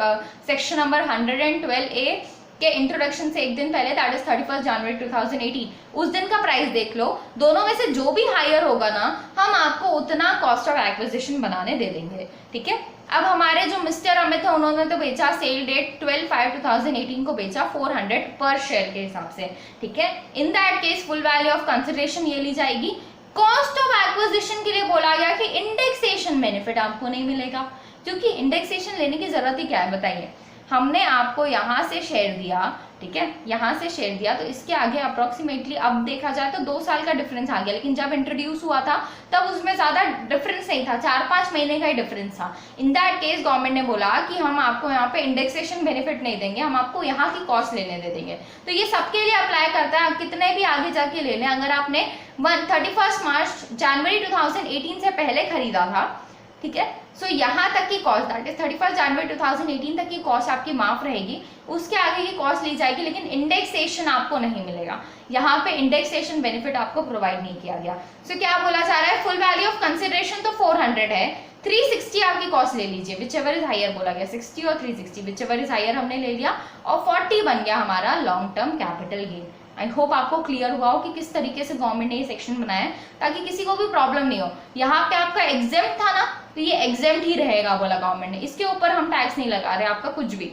section number 112A के इंट्रोडक्शन से एक दिन पहले दैट इज 31 जनवरी 2018 उस दिन का प्राइस देख लो। दोनों में से जो भी हायर होगा ना हम आपको उतना कॉस्ट ऑफ एक्विजिशन बनाने दे देंगे। ठीक है, अब हमारे जो मिस्टर अमित है उन्होंने तो बेचा सेल डेट 12/5/2018 को बेचा 400 पर शेयर के हिसाब से। ठीक है, in that case full value of consideration ये ली जाएगी। कॉस्ट ऑफ एक्विजिशन के लिए बोला गया कि इंडेक्सेशन बेनिफिट आपको नहीं मिलेगा, क्योंकि इंडेक्सेशन लेने की जरूरत ही क्या है बताइए। हमने आपको यहाँ से शेयर दिया, ठीक है, यहाँ से शेयर दिया तो इसके आगे अप्रोक्सीमेटली अब देखा जाए तो 2 साल का डिफरेंस आ गया, लेकिन जब इंट्रोड्यूस हुआ था तब उसमें ज्यादा डिफरेंस नहीं था, 4-5 महीने का ही डिफरेंस था। इन दैट केस गवर्नमेंट ने बोला कि हम आपको यहाँ पे इंडेक्सेशन बेनिफिट नहीं देंगे, हम आपको यहाँ की कॉस्ट लेने दे देंगे। तो ये सबके लिए अप्लाई करता है, कितने भी आगे जाके ले लें। अगर आपने 31 जनवरी 2018 से पहले खरीदा था, ठीक है, सो यहाँ तक की कॉस्ट दैट इज 31 जनवरी 2018 तक की कॉस्ट आपकी माफ रहेगी, उसके आगे की कॉस्ट ली जाएगी, लेकिन इंडेक्सेशन आपको नहीं मिलेगा। यहाँ पे इंडेक्सेशन बेनिफिट आपको प्रोवाइड नहीं किया गया। सो क्या बोला जा रहा है, फुल वैल्यू ऑफ कंसिडरेशन तो 400 है, 360 आपकी कॉस्ट ले लीजिए, विच एवर इज हायर बोला गया, 60 और 360 विच एवर इज हायर हमने ले लिया, और 40 बन गया हमारा long term capital gain. I hope आपको क्लियर हुआ हो कि किस तरीके से गवर्नमेंट ने ये सेक्शन बनाया है ताकि किसी को भी प्रॉब्लम नहीं हो। यहाँ पे आपका एग्जेम्प्ट था ना, तो ये एग्जेम्प्ट ही रहेगा बोला गवर्नमेंट ने, इसके ऊपर हम टैक्स नहीं लगा रहे आपका कुछ भी।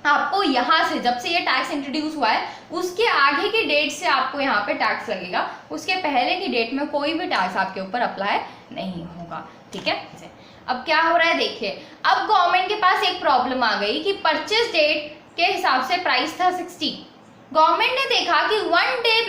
आपको यहाँ से जब से ये टैक्स इंट्रोड्यूस हुआ है उसके आगे की डेट से आपको यहाँ पे टैक्स लगेगा, उसके पहले की डेट में कोई भी टैक्स आपके ऊपर अप्लाई नहीं होगा। ठीक है, अब क्या हो रहा है देखिए, अब गवर्नमेंट के पास एक प्रॉब्लम आ गई कि परचेज डेट के हिसाब से प्राइस था 60। गवर्नमेंट ने देखा कि 1 day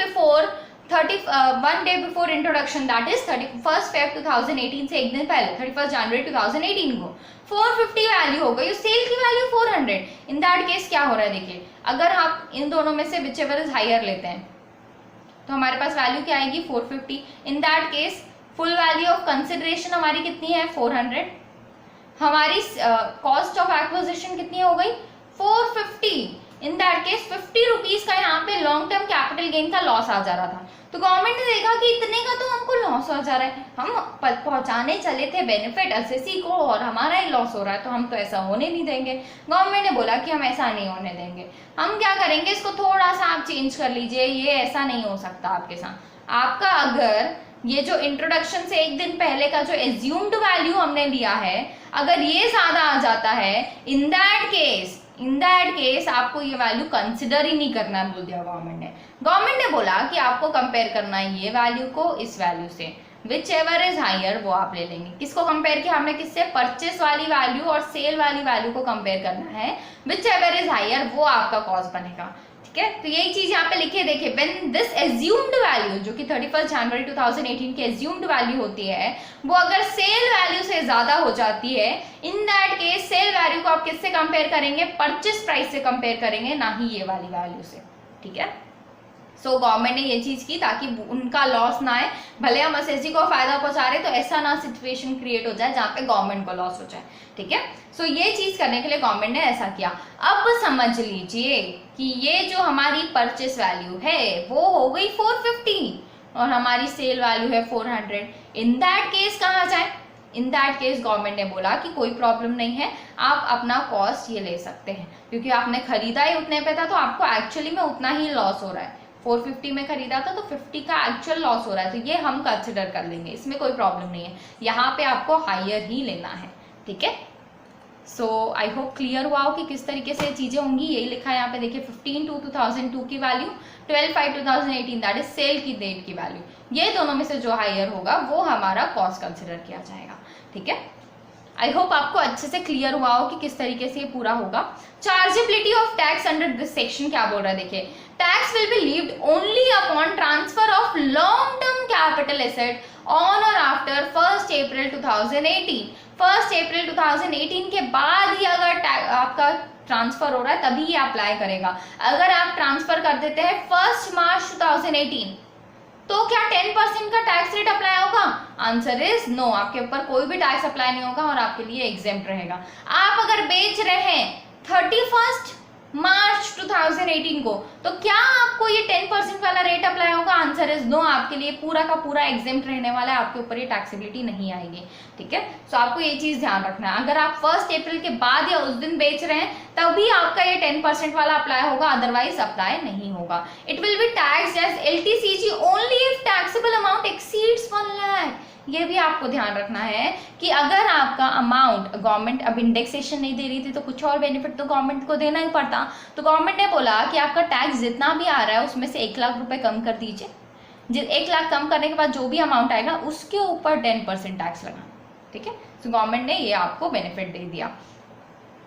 before introduction that is 31 Feb 2018 से एक दिन पहले 31 जनवरी 2018 को 450 वैल्यू हो गई, सेल की वैल्यू 400। इन दैट केस क्या हो रहा है देखिए, अगर आप इन दोनों में से विच एवर इज हायर लेते हैं तो हमारे पास वैल्यू क्या आएगी 450। इन that case full value of consideration हमारी कितनी है 400, हमारी कॉस्ट ऑफ एक्विजिशन कितनी हो गई 450। इन दैट केस 50 रुपीज का यहाँ पे लॉन्ग टर्म कैपिटल गेन का लॉस आ जा रहा था। तो गवर्नमेंट ने देखा कि इतने का तो हमको लॉस हो जा रहा है, हम पहुंचाने चले थे बेनिफिट एसएससी को और हमारा ही लॉस हो रहा है, तो हम तो ऐसा होने नहीं देंगे। गवर्नमेंट ने बोला कि हम ऐसा नहीं होने देंगे, हम क्या करेंगे इसको थोड़ा सा आप चेंज कर लीजिए, ये ऐसा नहीं हो सकता आपके साथ। आपका अगर ये जो इंट्रोडक्शन से एक दिन पहले का जो एज्यूम्ड वैल्यू हमने लिया है अगर ये ज्यादा आ जाता है, इन दैट केस आपको ये वैल्यू कंसिडर ही नहीं करना बोल दिया गवर्नमेंट ने बोला कि आपको कंपेयर करना है ये वैल्यू को इस वैल्यू से, विच एवर इज हायर वो आप ले लेंगे। किसको कंपेयर किया हमने, किससे, परचेस वाली वैल्यू और सेल वाली वैल्यू को कंपेयर करना है, विच एवर इज हायर वो आपका कॉस्ट बनेगा। ठीक है, तो यही चीज यहाँ पे लिखिए देखिए, व्हेन दिस एज्यूम्ड वैल्यू जो कि 31 जनवरी 2018 की एज्यूम्ड वैल्यू होती है वो अगर सेल वैल्यू से ज्यादा हो जाती है, in that case sale value को आप किससे कंपेयर करेंगे, परचेस प्राइस से कंपेयर करेंगे, ना ही ये वाली वैल्यू से। ठीक है, सो गवर्नमेंट ने ये चीज की ताकि उनका लॉस ना आए, भले हम एसएससी को फायदा पहुंचा रहे तो ऐसा ना सिचुएशन क्रिएट हो जाए जहाँ पे गवर्नमेंट को लॉस हो जाए। ठीक है, सो ये चीज करने के लिए गवर्नमेंट ने ऐसा किया। अब समझ लीजिए कि ये जो हमारी परचेस वैल्यू है वो हो गई 450 और हमारी सेल वैल्यू है 400। इन दैट केस कहाँ जाए, इन दैट केस गवर्नमेंट ने बोला कि कोई प्रॉब्लम नहीं है, आप अपना कॉस्ट ये ले सकते हैं, क्योंकि आपने खरीदा ही उतने पे था तो आपको एक्चुअली में उतना ही लॉस हो रहा है। 450 में खरीदा था तो 50 का एक्चुअल लॉस हो रहा है, तो ये हम कंसिडर कर लेंगे, इसमें कोई प्रॉब्लम नहीं है। यहाँ पे आपको हायर ही लेना है, ठीक है। सो आई होप क्लियर हुआ हो कि किस तरीके से चीज़ें होंगी। यही लिखा है यहाँ पे, देखिए 15/2/2002 की वैल्यू, 12/5/2018 दैट इज सेल की डेट की वैल्यू, ये दोनों में से जो हायर होगा वो हमारा कॉस्ट कंसिडर किया जाएगा, ठीक है। आई होप आपको अच्छे से क्लियर हुआ हो कि किस तरीके से ये पूरा होगा। Chargeability of tax under this section क्या बोल रहा है, देखिए tax will be levied only upon transfer of long term capital asset on और आफ्टर 1 अप्रैल 2018। 1 अप्रैल 2018 के बाद ही अगर आपका ट्रांसफर हो रहा है तभी ये अप्लाई करेगा। अगर आप ट्रांसफर कर देते हैं 1 मार्च 2018 तो क्या 10% का टैक्स रेट अप्लाई होगा? आंसर इज नो, आपके ऊपर कोई भी टैक्स अप्लाई नहीं होगा और आपके लिए एग्जेम्प्ट रहेगा। आप अगर बेच रहे हैं 31 मार्च 2018 को तो क्या आपको ये 10% वाला रेट अप्लाई होगा? आंसर इज नो, आपके लिए पूरा का पूरा एग्जेम्प्ट रहने वाला है, आपके ऊपर ये टैक्सेबिलिटी नहीं आएगी, ठीक है। सो आपको ये चीज ध्यान रखना है, अगर आप 1 अप्रैल के बाद या उस दिन बेच रहे हैं तभी आपका ये 10% वाला अप्लाई होगा, अदरवाइज अप्लाई नहीं होगा। It will be taxed as LTCG only if taxable amount exceeds 1 lakh. ये भी आपको ध्यान रखना है कि अगर आपका अमाउंट, गवर्नमेंट अब इंडेक्सेशन नहीं दे रही थी तो कुछ और बेनिफिट तो गवर्नमेंट को देना ही पड़ता, तो गवर्नमेंट ने बोला कि आपका टैक्स जितना भी आ रहा है उसमें से 1 लाख रुपए कम कर दीजिए। 1 लाख कम करने के बाद जो भी अमाउंट आएगा उसके ऊपर 10% टैक्स लगा, ठीक है। तो गवर्नमेंट ने ये आपको बेनिफिट दे दिया।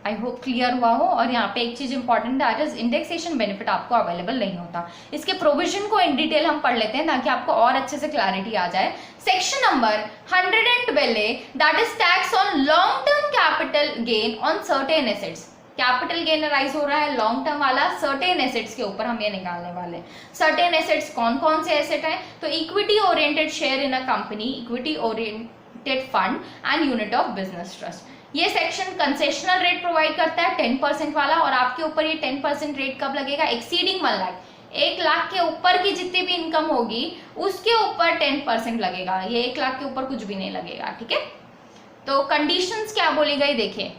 आई होप क्लियर हुआ हो। और यहाँ पे एक चीज important that is indexation benefit आपको अवेलेबल नहीं होता। इसके प्रोविजन को इन डिटेल हम पढ़ लेते हैं ताकि आपको और अच्छे से क्लैरिटी आ जाए। Section number 112A that is tax on long term capital gain on certain assets. Capital gain rise हो रहा है लॉन्ग टर्म वाला सर्टेन एसेट्स के ऊपर, हम ये निकालने वाले हैं। सर्टेन एसेट्स कौन कौन से एसेट है? तो equity oriented share in a company, equity oriented fund and unit of business trust. ये सेक्शन कंसेशनल रेट प्रोवाइड करता है 10% वाला, और आपके ऊपर ये 10% रेट कब लगेगा? एक्सीडिंग 1 लाख, 1 लाख के ऊपर की जितनी भी इनकम होगी उसके ऊपर 10% लगेगा। ये 1 लाख के ऊपर कुछ भी नहीं लगेगा, ठीक है। तो कंडीशंस क्या बोली गई देखिए।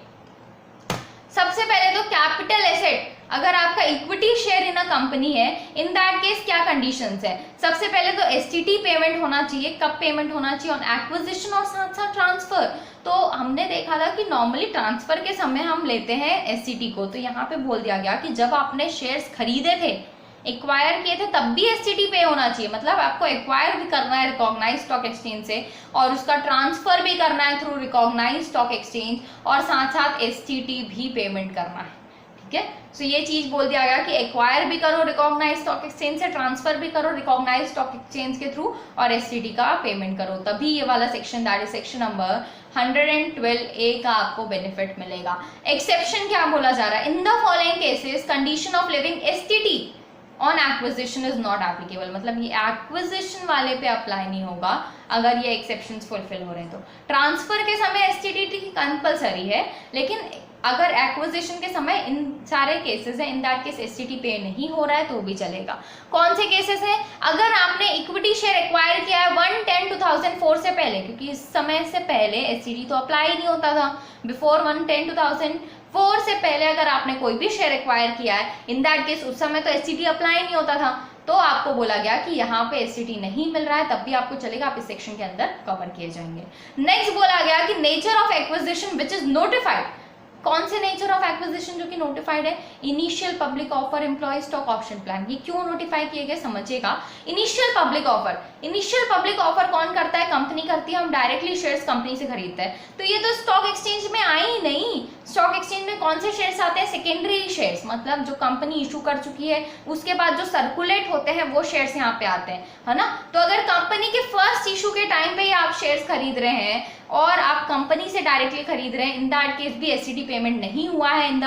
सबसे पहले तो कैपिटल एसेट, अगर आपका equity share in a company है, इन दैट केस क्या कंडीशंस है? सबसे पहले तो एसटीटी पेमेंट होना चाहिए। कब पेमेंट होना चाहिए? ऑन एक्विजिशन और साथ साथ ट्रांसफर। तो हमने देखा था कि नॉर्मली ट्रांसफर के समय हम लेते हैं एसटीटी को, तो यहाँ पे बोल दिया गया कि जब आपने शेयर्स खरीदे थे, एक्वायर किए थे, तब भी एसटीटी पे होना चाहिए। मतलब आपको एक्वायर भी करना है रिकॉग्नाइज स्टॉक एक्सचेंज से और उसका ट्रांसफर भी करना है थ्रू रिकॉग्नाइज स्टॉक एक्सचेंज, और साथ साथ एसटीटी भी पेमेंट करना है, ठीक है। सो ये चीज बोल दिया गया कि एक्वायर भी करो रिकॉग्नाइज स्टॉक एक्सचेंज से, ट्रांसफर भी करो रिकॉग्नाइज स्टॉक एक्सचेंज के थ्रू, और एसटीटी का पेमेंट करो, तभी ये वाला section that is section number 112A का आपको बेनिफिट मिलेगा। एक्सेप्शन क्या बोला जा रहा है? In the following cases condition of living STT on acquisition is not applicable. मतलब ये एक्विजिशन वाले पे अप्लाई नहीं होगा अगर ये एक्सेप्शंस फुलफिल हो रहे हैं तो। ट्रांसफर के समय एसटीटी कंपलसरी है, लेकिन अगर एक्विजिशन के समय इन सारे केसेस है, इन दैट केस एसटीटी पे नहीं हो रहा है तो भी चलेगा। कौन से केसेस हैं? अगर आपने इक्विटी शेयर एक्वायर किया है 1/10/2004 से पहले, क्योंकि इस समय से पहले एसटीटी तो अप्लाई नहीं होता था। बिफोर 1/10/2004 से पहले अगर आपने कोई भी शेयर एक्वायर किया है, इन दैट केस उस समय तो एसटीटी अप्लाई नहीं होता था, तो आपको बोला गया कि यहाँ पे एसटीटी नहीं मिल रहा है, तब भी आपको चलेगा, आप इस सेक्शन के अंदर कवर किए जाएंगे। नेक्स्ट बोला गया कि nature of acquisition which is notified. कौन से नेचर ऑफ एक्विजिशन जो कि नोटिफाइड है? Initial public offer, employ stock option plan. ये क्यों नोटिफाई किए गए समझिएगा। Initial public offer, initial public offer कौन करता है? कंपनी करती है, हम डायरेक्टली शेयर्स कंपनी से खरीदते हैं, तो ये तो स्टॉक एक्सचेंज में आए ही नहीं। स्टॉक एक्सचेंज में कौन से शेयर्स आते हैं? सेकेंडरी शेयर्स, मतलब जो कंपनी इशू कर चुकी है उसके बाद जो सर्कुलेट होते हैं वो शेयर्स यहाँ पे आते हैं, है ना। तो अगर कंपनी के फर्स्ट इशू के टाइम पे ही आप शेयर्स खरीद रहे हैं और आप कंपनी से डायरेक्टली खरीद रहे हैं, इन दैट केस भी एसटीटी पेमेंट नहीं हुआ है इन द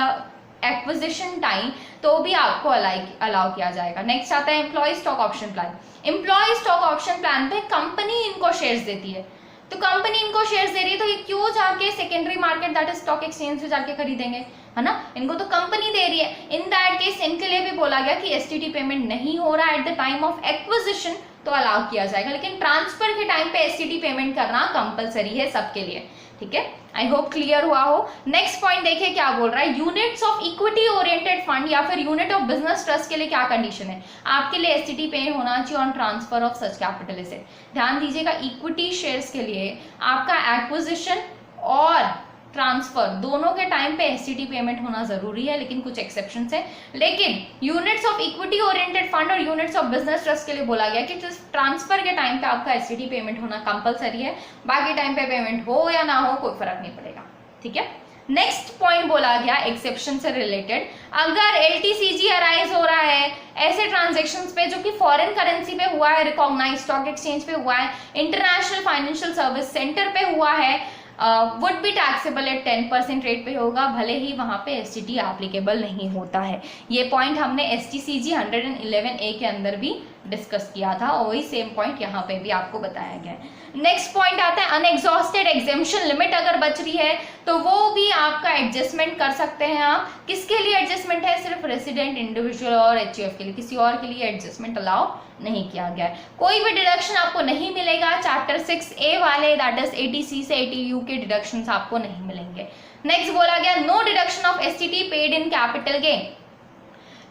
एक्विजिशन टाइम, तो भी आपको अलाउ किया जाएगा। नेक्स्ट आता है employ stock option plan. Employ stock option plan पे कंपनी इनको शेयर्स देती है, तो कंपनी इनको शेयर्स दे रही है तो ये क्यों जाके secondary market that is stock exchange से जाके खरीदेंगे, है ना। इनको तो कंपनी दे रही है। इन दैट केस इनके लिए भी बोला गया कि एसटीटी पेमेंट नहीं हो रहा at the time of acquisition तो अलाउ किया जाएगा, लेकिन ट्रांसफर के टाइम पे एसटीटी पेमेंट करना कंपलसरी है सबके लिए। ठीक है, आई होप क्लियर हुआ हो। नेक्स्ट पॉइंट देखिए क्या बोल रहा है, units of equity oriented fund या फिर यूनिट ऑफ बिजनेस ट्रस्ट के लिए क्या कंडीशन है, आपके लिए एसटीटी पे होना चाहिए on transfer of such capital asset. ध्यान दीजिएगा, इक्विटी शेयर्स के लिए आपका एक्विजिशन और ट्रांसफर दोनों के टाइम पे एसटीटी पेमेंट होना जरूरी है, लेकिन कुछ एक्सेप्शंस है। लेकिन units of equity oriented fund और यूनिट्स ऑफ बिजनेस ट्रस्ट के लिए बोला गया कि ट्रांसफर के टाइम पे आपका एसटीटी पेमेंट होना कंपलसरी है, बाकी टाइम पे पेमेंट हो या ना हो कोई फर्क नहीं पड़ेगा। ठीक है, नेक्स्ट पॉइंट बोला गया एक्सेप्शन से रिलेटेड, अगर एलटीसीजी अराइज हो रहा है ऐसे ट्रांजेक्शन्स पे जो कि फॉरेन करेंसी पे हुआ है, रिकॉग्नाइज स्टॉक एक्सचेंज पे हुआ है, इंटरनेशनल फाइनेंशियल सर्विस सेंटर पे हुआ है, would be taxable at 10% rate पे होगा, भले ही वहां पे एसटीटी एप्लीकेबल नहीं होता है। ये पॉइंट हमने एसटीसीजी 111A के अंदर भी डिस्कस किया था और वही सेम पॉइंट यहाँ पे भी आपको बताया गया है। नेक्स्ट पॉइंट आता है अनएग्जॉस्टेड एग्जेम्पशन लिमिट अगर बच रही है तो वो भी आपका एडजस्टमेंट कर सकते हैं आप। किसके लिए एडजस्टमेंट है, सिर्फ रेसिडेंट इंडिविजुअल और एचयूएफ के लिए, किसी और के लिए एडजस्टमेंट अलाउ नहीं किया गया है। कोई भी डिडक्शन आपको नहीं मिलेगा, चैप्टर 6A वाले दैट इज 80C से 80U के डिडक्शंस आपको नहीं मिलेंगे। नेक्स्ट बोला गया no deduction of STT paid in capital gain.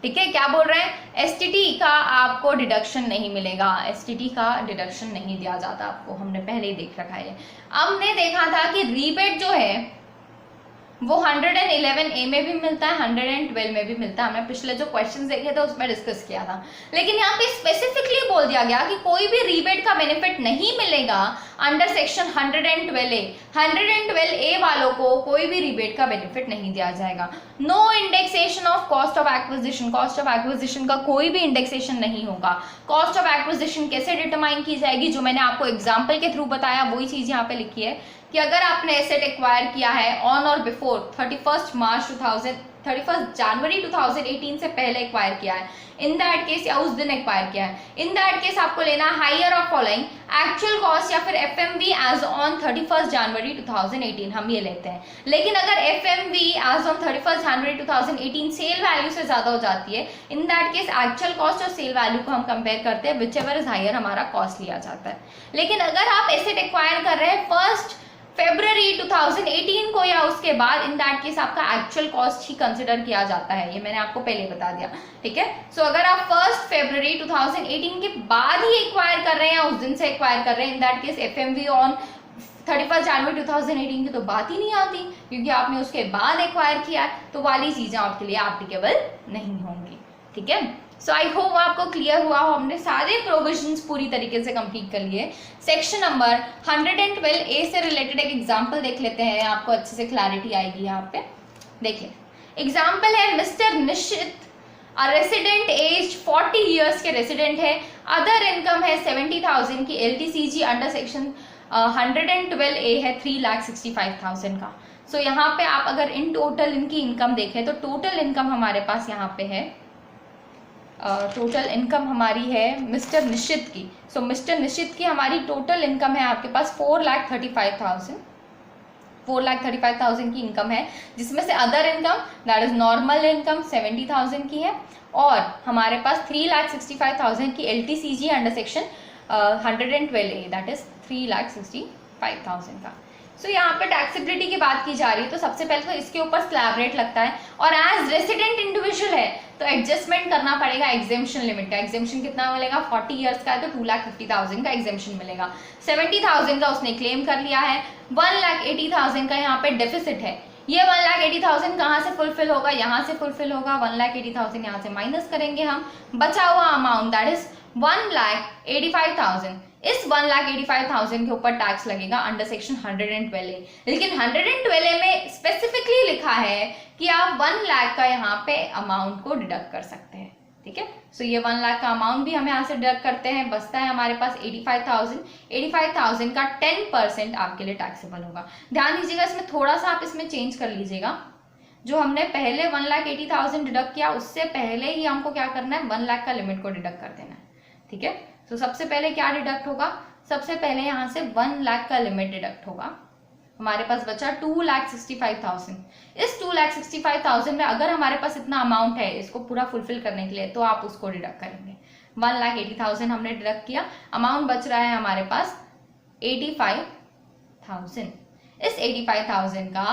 ठीक है, क्या बोल रहे हैं, एसटीटी का आपको डिडक्शन नहीं मिलेगा, एसटीटी का डिडक्शन नहीं दिया जाता आपको, हमने पहले ही देख रखा है। हमने देखा था कि रीबेट जो है वो 111A में भी मिलता है, 112 में भी मिलता है, हमने पिछले जो क्वेश्चंस देखे थे उसमें डिस्कस किया था। लेकिन यहाँ पे स्पेसिफिकली बोल दिया गया कि कोई भी रीबेट का बेनिफिट नहीं मिलेगा अंडर सेक्शन 112A। 112A वालों को कोई भी रीबेट का बेनिफिट नहीं दिया जाएगा। No indexation of cost of acquisition, cost of acquisition का कोई भी इंडेक्सेशन नहीं होगा। कॉस्ट ऑफ एक्विजिशन कैसे डिटरमाइन की जाएगी, जो मैंने आपको एग्जाम्पल के थ्रू बताया वही चीज यहाँ पे लिखी है कि अगर आपने एसेट एक्वायर किया है ऑन और बिफोर 31 जनवरी 2018 से पहले एक्वायर किया है, इन दैट केस या उस दिन एक्वायर किया है, इन दैट केस आपको लेना higher of following actual cost या फिर एफएमवी एज ऑन 31 जनवरी 2018, हम ये लेते हैं। लेकिन अगर एफएमवी एज ऑन 31 जनवरी 2018 सेल वैल्यू से ज्यादा हो जाती है, in that case actual cost और सेल वैल्यू को हम कंपेयर करते हैं, विच एवर इज हायर हमारा कॉस्ट लिया जाता है। लेकिन अगर आप एसेट एक्वायर कर रहे हैं 1 फरवरी 2018 को या उसके बाद, इन दैट केस आपका एक्चुअल कॉस्ट ही कंसिडर किया जाता है, ये मैंने आपको पहले बता दिया। ठीक है, सो अगर आप 1 फरवरी 2018 के बाद ही एक्वायर कर रहे हैं या उस दिन से एक्वायर कर रहे हैं, इन दैट केस एफएमवी ऑन 31 जनवरी 2018 की तो बात ही नहीं आती, क्योंकि आपने उसके बाद एक्वायर किया है, तो वाली चीजें आपके लिए एप्लीकेबल नहीं होंगी। ठीक है, सो आई होप आपको क्लियर हुआ हो, हमने सारे प्रोविजंस पूरी तरीके से कंप्लीट कर लिए। सेक्शन नंबर 112A से रिलेटेड एक एग्जांपल देख लेते हैं, आपको अच्छे से क्लैरिटी आएगी। यहाँ पे देखिए एग्जांपल है, मिस्टर निश्चित रेसिडेंट एज 40 ईयर्स के रेसिडेंट है, अदर इनकम है 70,000 की, एलटीसीजी अंडर सेक्शन 112A है 3,65,000 का। सो यहाँ पे आप अगर इन टोटल इनकी इनकम देखें तो टोटल इनकम हमारे पास यहाँ पे है, टोटल इनकम हमारी है मिस्टर निश्चित की। सो मिस्टर निश्चित की हमारी टोटल इनकम है आपके पास 4,35,000 की इनकम है, जिसमें से other income that is normal income 70,000 की है, और हमारे पास 3,65,000 की LTCG under section 112A that is 3,65,000 का। सो यहाँ पे टैक्सेबिलिटी की बात की जा रही है, तो सबसे पहले तो इसके ऊपर स्लैब रेट लगता है, और एज रेसिडेंट इंडिविजुअल है तो एडजस्टमेंट करना पड़ेगा एग्जेम्पशन लिमिट का। एग्जेम्पशन कितना मिलेगा, 40 ईयर्स का है तो 2,50,000 का एग्जेम्पशन मिलेगा। 70,000 का उसने क्लेम कर लिया है, 1,80,000 का यहाँ पे डेफिसिट है। ये 1,80,000 कहाँ से फुलफिल होगा, यहाँ से फुलफिल होगा। 1,80,000 यहाँ से माइनस करेंगे हम, बचा हुआ अमाउंट दैट इज 1,85,000। इस 1,85,000 के ऊपर टैक्स लगेगा अंडर सेक्शन 112A। लेकिन 112A में स्पेसिफिकली लिखा है कि आप 1 लाख का यहाँ पे अमाउंट को डिडक्ट कर सकते हैं। ठीक है, सो ये 1 लाख का अमाउंट भी हम यहाँ से डिडक्ट करते हैं, बचता है हमारे पास 85,000 का 10% आपके लिए टैक्सेबल होगा। ध्यान दीजिएगा, इसमें थोड़ा सा आप इसमें चेंज कर लीजिएगा। जो हमने पहले 1,80,000 डिडक्ट किया, उससे पहले ही हमको क्या करना है, 1 लाख का लिमिट को डिडक्ट कर देना है। ठीक है, तो सबसे पहले क्या डिडक्ट होगा, सबसे पहले यहाँ से 1 लाख का लिमिट डिडक्ट होगा। हमारे पास बचा 2,65,000। इस 2,65,000 में अगर हमारे पास इतना अमाउंट है इसको पूरा फुलफिल करने के लिए, तो आप उसको डिडक्ट करेंगे। 1,80,000 हमने डिडक्ट किया, अमाउंट बच रहा है हमारे पास 85,000। इस 85,000 का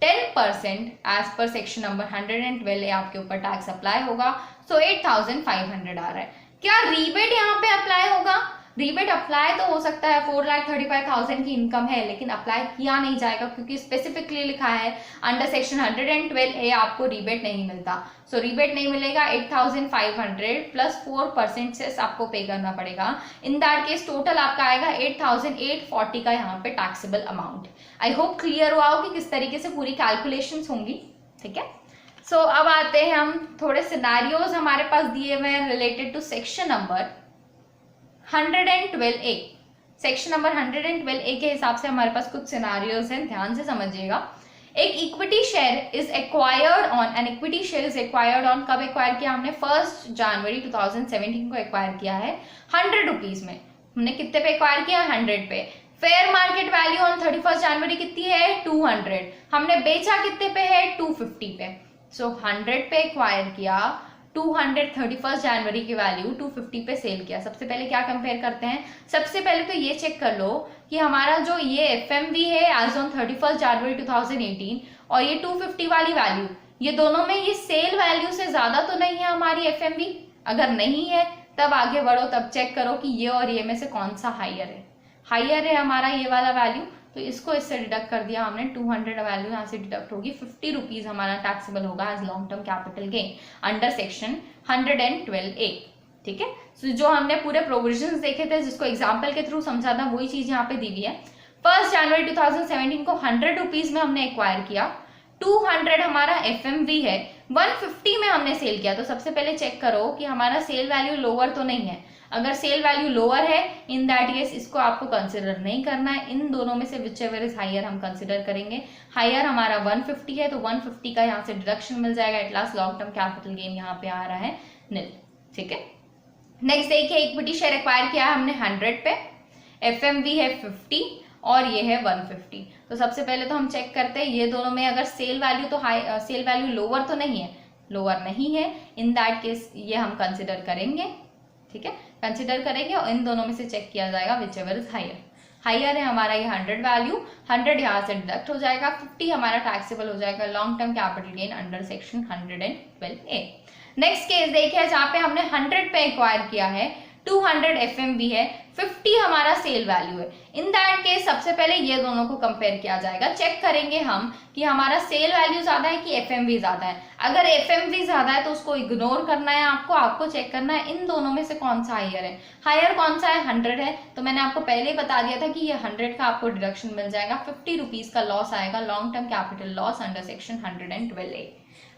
10% एज पर सेक्शन नंबर 112 आपके ऊपर टैक्स अप्लाई होगा, सो 8,500 आ रहा है। क्या रीबेट यहाँ पे अप्लाई होगा? रीबेट अप्लाई तो हो सकता है, 4,35,000 की इनकम है, लेकिन अप्लाई किया नहीं जाएगा क्योंकि स्पेसिफिकली लिखा है अंडर सेक्शन 112A आपको रीबेट नहीं मिलता। सो रीबेट नहीं मिलेगा, 8,500 प्लस 4% से आपको पे करना पड़ेगा। इन दैट केस टोटल आपका आएगा 8,840 का यहाँ पे taxable amount. I hope clear हुआ हो कि किस तरीके से पूरी कैलकुलेशंस होंगी, ठीक है। सो अब आते हैं हम, थोड़े सिनारियोज हमारे पास दिए हुए हैं related to section number 112A। Section number 112A के हिसाब से हमारे पास कुछ सिनारियोज हैं, ध्यान से समझिएगा। एक equity share is acquired on, an equity share is acquired on, कब एक्वायर किया हमने? 1 जनवरी 2017 को एक्वायर किया है 100 रुपीज में। हमने कितने पे एक्वायर किया? 100 पे। फेयर मार्केट वैल्यू ऑन 31 जनवरी कितनी है? 200। हमने बेचा कितने पे है? 250 पे। सो 100 पे एक्वायर किया, 200 31 जनवरी की वैल्यू 250 पे सेल किया। सबसे पहले क्या कंपेयर करते हैं? सबसे पहले तो ये चेक कर लो कि हमारा जो ये FMV है एज ऑन 31 जनवरी 2018 और ये 250 वाली वैल्यू, ये दोनों में ये सेल वैल्यू से ज्यादा तो नहीं है हमारी FMV? अगर नहीं है तब आगे बढ़ो, तब चेक करो कि ये और ये में से कौन सा हाइयर है। हाइयर है हमारा ये वाला वैल्यू, तो इसको इससे डिडक्ट कर दिया हमने, 200 वैल्यू यहाँ से डिडक्ट होगी, 50 रुपीज हमारा टैक्सेबल होगा as long term capital gain under section 112A, ठीक है। सो जो हमने पूरे प्रोविजंस देखे थे, जिसको एग्जाम्पल के थ्रू समझा था, वही चीज यहाँ पे दी हुई है। 1 जनवरी 2017 को 100 रुपीज में हमने एक्वायर किया, 200 हमारा FMV है, 150 में हमने सेल किया। तो सबसे पहले चेक करो कि हमारा सेल वैल्यू लोअर तो नहीं है। अगर सेल वैल्यू लोअर है, इन दैट केस इसको आपको कंसिडर नहीं करना है। इन दोनों में से विच एवर इज हायर हम कंसिडर करेंगे। हायर हमारा 150 है, तो 150 का यहाँ से डिडक्शन मिल जाएगा। At last long term capital gain यहाँ पे आ रहा है निल, ठीक है। नेक्स्ट देखिए, इक्विटी शेयर एक्वायर किया है हमने 100 पे, FMV है 50 और ये है 150। तो सबसे पहले तो हम चेक करते हैं ये दोनों में अगर सेल वैल्यू तो सेल वैल्यू लोअर तो नहीं है, लोअर नहीं है। इन दैट केस ये हम कंसिडर करेंगे, ठीक है, कंसिडर करेंगे और इन दोनों में से चेक किया जाएगा whichever is higher. Higher है हमारा ये 100 वैल्यू, 100 यहाँ से डिडक्ट हो जाएगा, 50 हमारा टैक्सेबल हो जाएगा long term capital gain under section 112A। Next case देखिए, जहाँ पे हमने 100 पे एक्वायर किया है, 200 FMV है, 50 हमारा सेल वैल्यू है। इन दैट केस सबसे पहले ये दोनों को कंपेयर किया जाएगा। चेक करेंगे हम कि हमारा सेल वैल्यू ज्यादा है कि FMV ज्यादा है। अगर FMV ज्यादा है तो उसको इग्नोर करना है आपको चेक करना है इन दोनों में से कौन सा हायर है। हायर कौन सा है? 100 है। तो मैंने आपको पहले ही बता दिया था कि ये 100 का आपको डिडक्शन मिल जाएगा, 50 रुपीज का लॉस आएगा, long term capital loss under section 112A।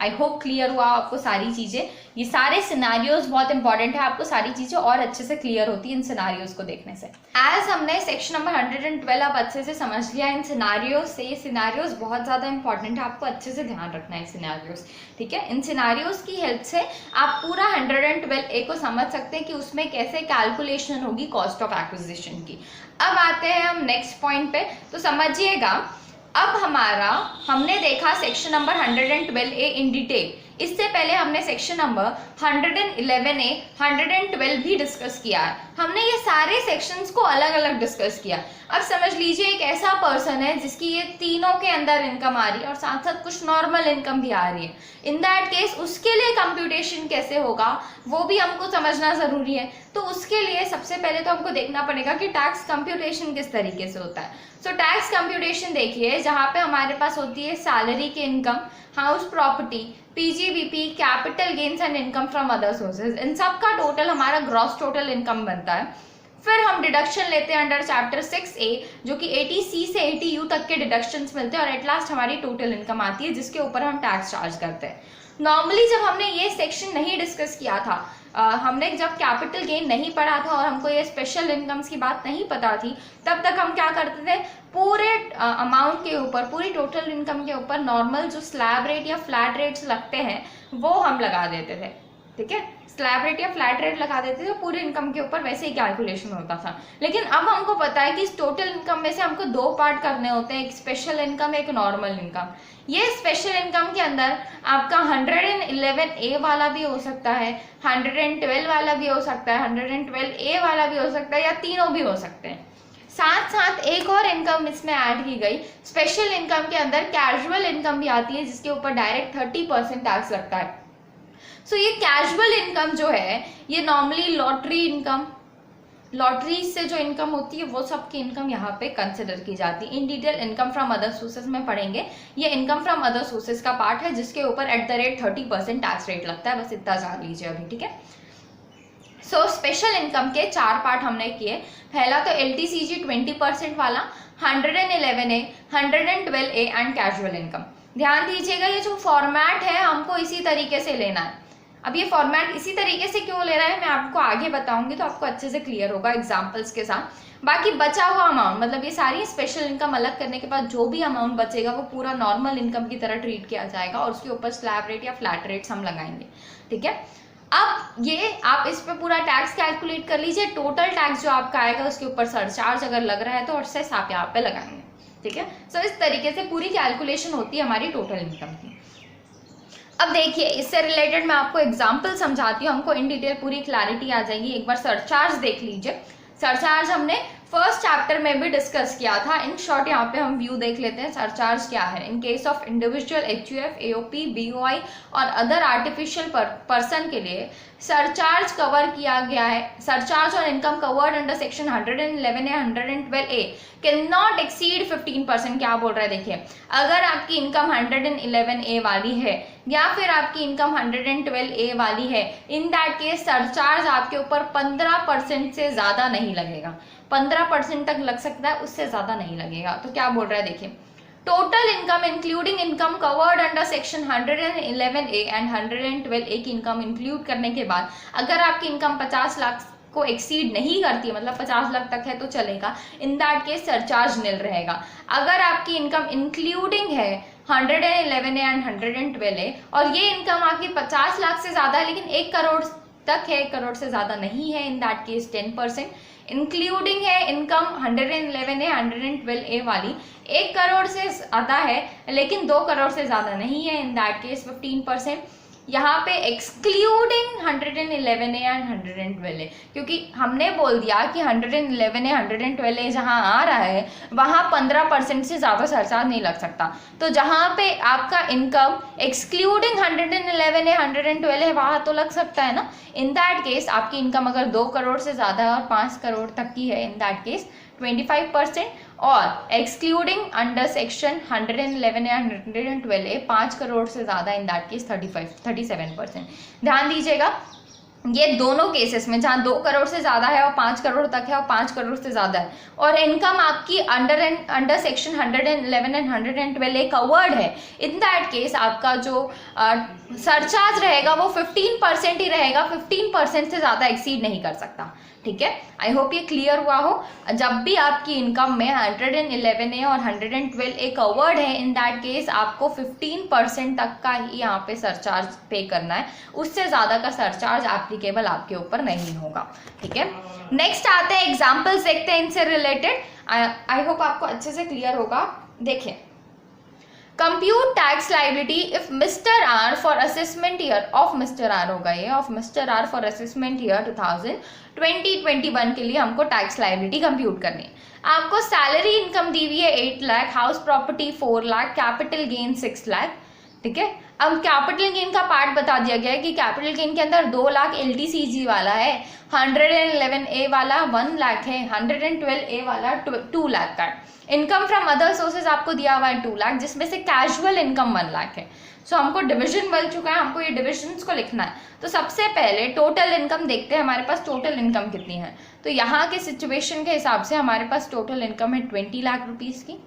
I hope clear हुआ आपको सारी चीजें। ये सारे सिनारियोज बहुत इंपॉर्टेंट है, आपको सारी चीजें और अच्छे से क्लियर होती है इन सिनारियोज को देखने से। एज हमने सेक्शन नंबर 112 अब अच्छे से समझ लिया इन सिनारियोज से। ये सिनारियोज बहुत ज्यादा इंपॉर्टेंट है, आपको अच्छे से ध्यान रखना है सिनारियोज, ठीक है। इन सिनारियोज की हेल्प से आप पूरा 112A को समझ सकते हैं कि उसमें कैसे कैलकुलेशन होगी कॉस्ट ऑफ एक्विजिशन की। अब आते हैं हम नेक्स्ट पॉइंट पे, तो समझिएगा। अब हमने देखा section number 112A in detail. इससे पहले हमने सेक्शन नंबर 111A, 112 भी डिस्कस किया है। हमने ये सारे सेक्शंस को अलग अलग डिस्कस किया। अब समझ लीजिए एक ऐसा पर्सन है जिसकी ये तीनों के अंदर इनकम आ रही है और साथ साथ कुछ नॉर्मल इनकम भी आ रही है। इन दैट केस उसके लिए कंप्यूटेशन कैसे होगा वो भी हमको समझना जरूरी है। तो उसके लिए सबसे पहले तो हमको देखना पड़ेगा कि टैक्स कंप्यूटेशन किस तरीके से होता है। सो टैक्स कंप्यूटेशन देखिए, जहाँ पे हमारे पास होती है सैलरी की income, house property, PGBP, capital gains and income from other sources, इन सब का टोटल हमारा ग्रॉस टोटल इनकम बनता है। फिर हम डिडक्शन लेते हैं अंडर चैप्टर 6A, जो कि 80C से 80U तक के डिडक्शंस मिलते हैं और एट लास्ट हमारी टोटल इनकम आती है जिसके ऊपर हम टैक्स चार्ज करते हैं। नॉर्मली जब हमने ये सेक्शन नहीं डिस्कस किया था, हमने जब कैपिटल गेन नहीं पढ़ा था और हमको ये स्पेशल इनकम्स की बात नहीं पता थी, तब तक हम क्या करते थे, पूरे अमाउंट के ऊपर, पूरी टोटल इनकम के ऊपर नॉर्मल जो स्लैब रेट या फ्लैट रेट्स लगते हैं वो हम लगा देते थे। ठीक है, स्लैब रेट या फ्लैट रेट लगा देते थे पूरे इनकम के ऊपर, वैसे ही कैलकुलेशन होता था। लेकिन अब हमको पता है कि इस टोटल इनकम में से हमको दो पार्ट करने होते हैं, एक स्पेशल इनकम, एक नॉर्मल इनकम। ये स्पेशल इनकम के अंदर आपका 111A वाला भी हो सकता है, 112 वाला भी हो सकता है, 112A वाला भी हो सकता है, या तीनों भी हो सकते हैं। साथ साथ एक और इनकम इसमें ऐड की गई, स्पेशल इनकम के अंदर कैजुअल इनकम भी आती है, जिसके ऊपर डायरेक्ट 30% टैक्स लगता है। सो ये कैजुअल इनकम जो है, ये नॉर्मली लॉटरी इनकम, लॉटरी से जो इनकम होती है वो सबकी इनकम यहाँ पे कंसिडर की जाती है। In detail income from other sources में पढ़ेंगे, ये इनकम फ्रॉम अदर सोर्सेज का पार्ट है, जिसके ऊपर @ 30% टैक्स रेट लगता है, बस इतना जान लीजिए अभी, ठीक है। सो स्पेशल इनकम के 4 पार्ट हमने किए। पहला तो LTCG 20% वाला, 111A, 112A and casual income. ध्यान दीजिएगा, ये जो फॉर्मेट है हमको इसी तरीके से लेना है। अब ये फॉर्मेट इसी तरीके से क्यों ले रहा है मैं आपको आगे बताऊंगी, तो आपको अच्छे से क्लियर होगा एग्जांपल्स के साथ। बाकी बचा हुआ अमाउंट, मतलब ये सारी स्पेशल इनकम अलग करने के बाद जो भी अमाउंट बचेगा वो पूरा नॉर्मल इनकम की तरह ट्रीट किया जाएगा, और उसके ऊपर स्लैब रेट या फ्लैट रेट्स हम लगाएंगे, ठीक है। अब ये आप इस पे पूरा टैक्स कैलकुलेट कर लीजिए, टोटल टैक्स जो आपका आएगा उसके ऊपर सरचार्ज अगर लग रहा है तो सेस आप यहाँ पे लगाएंगे, ठीक है। सो इस तरीके से पूरी कैलकुलेशन होती है हमारी टोटल इनकम की। अब देखिए, इससे रिलेटेड मैं आपको एग्जांपल समझाती हूँ, हमको इन डिटेल पूरी क्लैरिटी आ जाएगी। एक बार सरचार्ज देख लीजिए। सरचार्ज हमने फर्स्ट चैप्टर में भी डिस्कस किया था। इन शॉर्ट यहाँ पे हम व्यू देख लेते हैं, सरचार्ज क्या है। इन case of individual, HUF, AOP, BOI और अदर आर्टिफिशियल पर्सन के लिए सरचार्ज कवर किया गया है। सरचार्ज और इनकम कवर्ड अंडर सेक्शन 111 या 112A कैन नॉट एक्सीड 15%। क्या बोल रहा है देखिए, अगर आपकी इनकम 111A वाली है या फिर आपकी इनकम 112A वाली है, इन दैट केस सरचार्ज आपके ऊपर 15% से ज्यादा नहीं लगेगा। 15% तक लग सकता है, उससे ज्यादा नहीं लगेगा। तो क्या बोल रहा है देखिए, total income including income covered under section 111A and 112A की इनकम इंक्लूड करने के बाद अगर आपकी इनकम 50 लाख को एक्सीड नहीं करती है, मतलब 50 लाख तक है तो चलेगा, इन दैट केस सरचार्ज निल रहेगा। अगर आपकी इनकम इंक्लूडिंग है 111A एंड 112A और ये इनकम आपकी 50 लाख से ज्यादा है लेकिन 1 करोड़ तक है, 1 करोड़ से ज्यादा नहीं है, इन दैट केस 10%। इंक्लूडिंग है इनकम 111A 112A वाली 1 करोड़ से ज्यादा है लेकिन 2 करोड़ से ज्यादा नहीं है, इन दैट केस 15%। यहाँ पे एक्सक्लूडिंग 111A एंड 112A, क्योंकि हमने बोल दिया कि 111A 112A जहाँ आ रहा है वहाँ 15% से ज़्यादा सरचार्ज नहीं लग सकता। तो जहाँ पे आपका इनकम एक्सक्लूडिंग 111A 112A वहाँ तो लग सकता है ना। इन दैट केस आपकी इनकम अगर 2 करोड़ से ज़्यादा और 5 करोड़ तक की है, इन दैट केस 25%, और एक्सक्लूडिंग अंडर सेक्शन 111 या 112A 5 करोड़ से ज़्यादा, इन दैट केस 37%। ध्यान दीजिएगा, ये दोनों केसेस में जहाँ 2 करोड़ से ज़्यादा है और 5 करोड़ तक है और 5 करोड़ से ज़्यादा है और इनकम आपकी under section 111 and 112A covered है, इन दैट केस आपका जो सरचार्ज रहेगा वो 15% ही रहेगा, 15% से ज़्यादा एक्सीड नहीं कर सकता, ठीक है। आई होप ये क्लियर हुआ हो। जब भी आपकी इनकम में 111A और 112A कवर्ड है, इन दैट केस आपको 15% तक का ही यहाँ पे सरचार्ज पे करना है, उससे ज़्यादा का सरचार्ज एप्लीकेबल आपके ऊपर नहीं होगा, ठीक है। नेक्स्ट आते हैं एग्जाम्पल्स देखते हैं इनसे रिलेटेड। आई होप आपको अच्छे से क्लियर होगा। देखिए, compute tax liability if mister R for assessment year of mister R होगा, ये of mister R for assessment year 2020-21 के लिए हमको टैक्स लाइबिलिटी कंप्यूट करनी है। आपको सैलरी इनकम दी हुई है 8 lakh, house property 4 lakh, capital gain 6 lakh, ठीक है। अब कैपिटल गेन का पार्ट बता दिया गया है कि कैपिटल गेन के अंदर 2 लाख LTCG वाला है, 111A वाला 1 लाख है, 112A वाला 2 लाख का। इनकम फ्रॉम अदर सोर्सेज आपको दिया हुआ है 2 लाख, जिसमें से कैजुअल इनकम 1 लाख है। सो हमको डिविजन मिल चुका है, हमको ये डिविजन्स को लिखना है। तो सबसे पहले टोटल इनकम देखते हैं, हमारे पास टोटल इनकम कितनी है। तो यहाँ के सिचुएशन के हिसाब से हमारे पास टोटल इनकम है 20 लाख रुपीज़ की।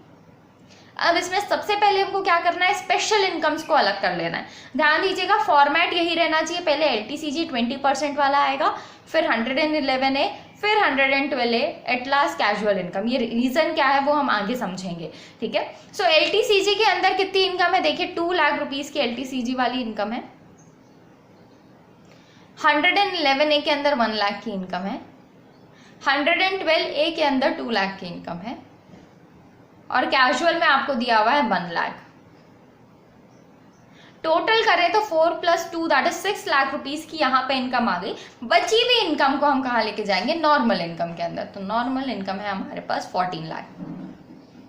अब इसमें सबसे पहले हमको क्या करना है, स्पेशल इनकम्स को अलग कर लेना है। ध्यान दीजिएगा, फॉर्मेट यही रहना चाहिए, पहले LTCG 20% वाला आएगा, फिर 111A, फिर 112A, at last casual income. ये रीजन क्या है वो हम आगे समझेंगे, ठीक है। सो LTCG के अंदर कितनी इनकम है, देखिए 2 लाख रुपीज़ की LTCG वाली इनकम है। 111 ए के अंदर 1 लाख की इनकम है, 112 ए के अंदर 2 लाख की इनकम है, और कैजुअल में आपको दिया हुआ है 1 लाख। टोटल करें तो 4 + 2 दैट इज 6 लाख रुपीस की यहाँ पे इनकम आ गई। बची हुई इनकम को हम कहाँ लेके जाएंगे, नॉर्मल इनकम के अंदर। तो नॉर्मल इनकम है हमारे पास 14 लाख।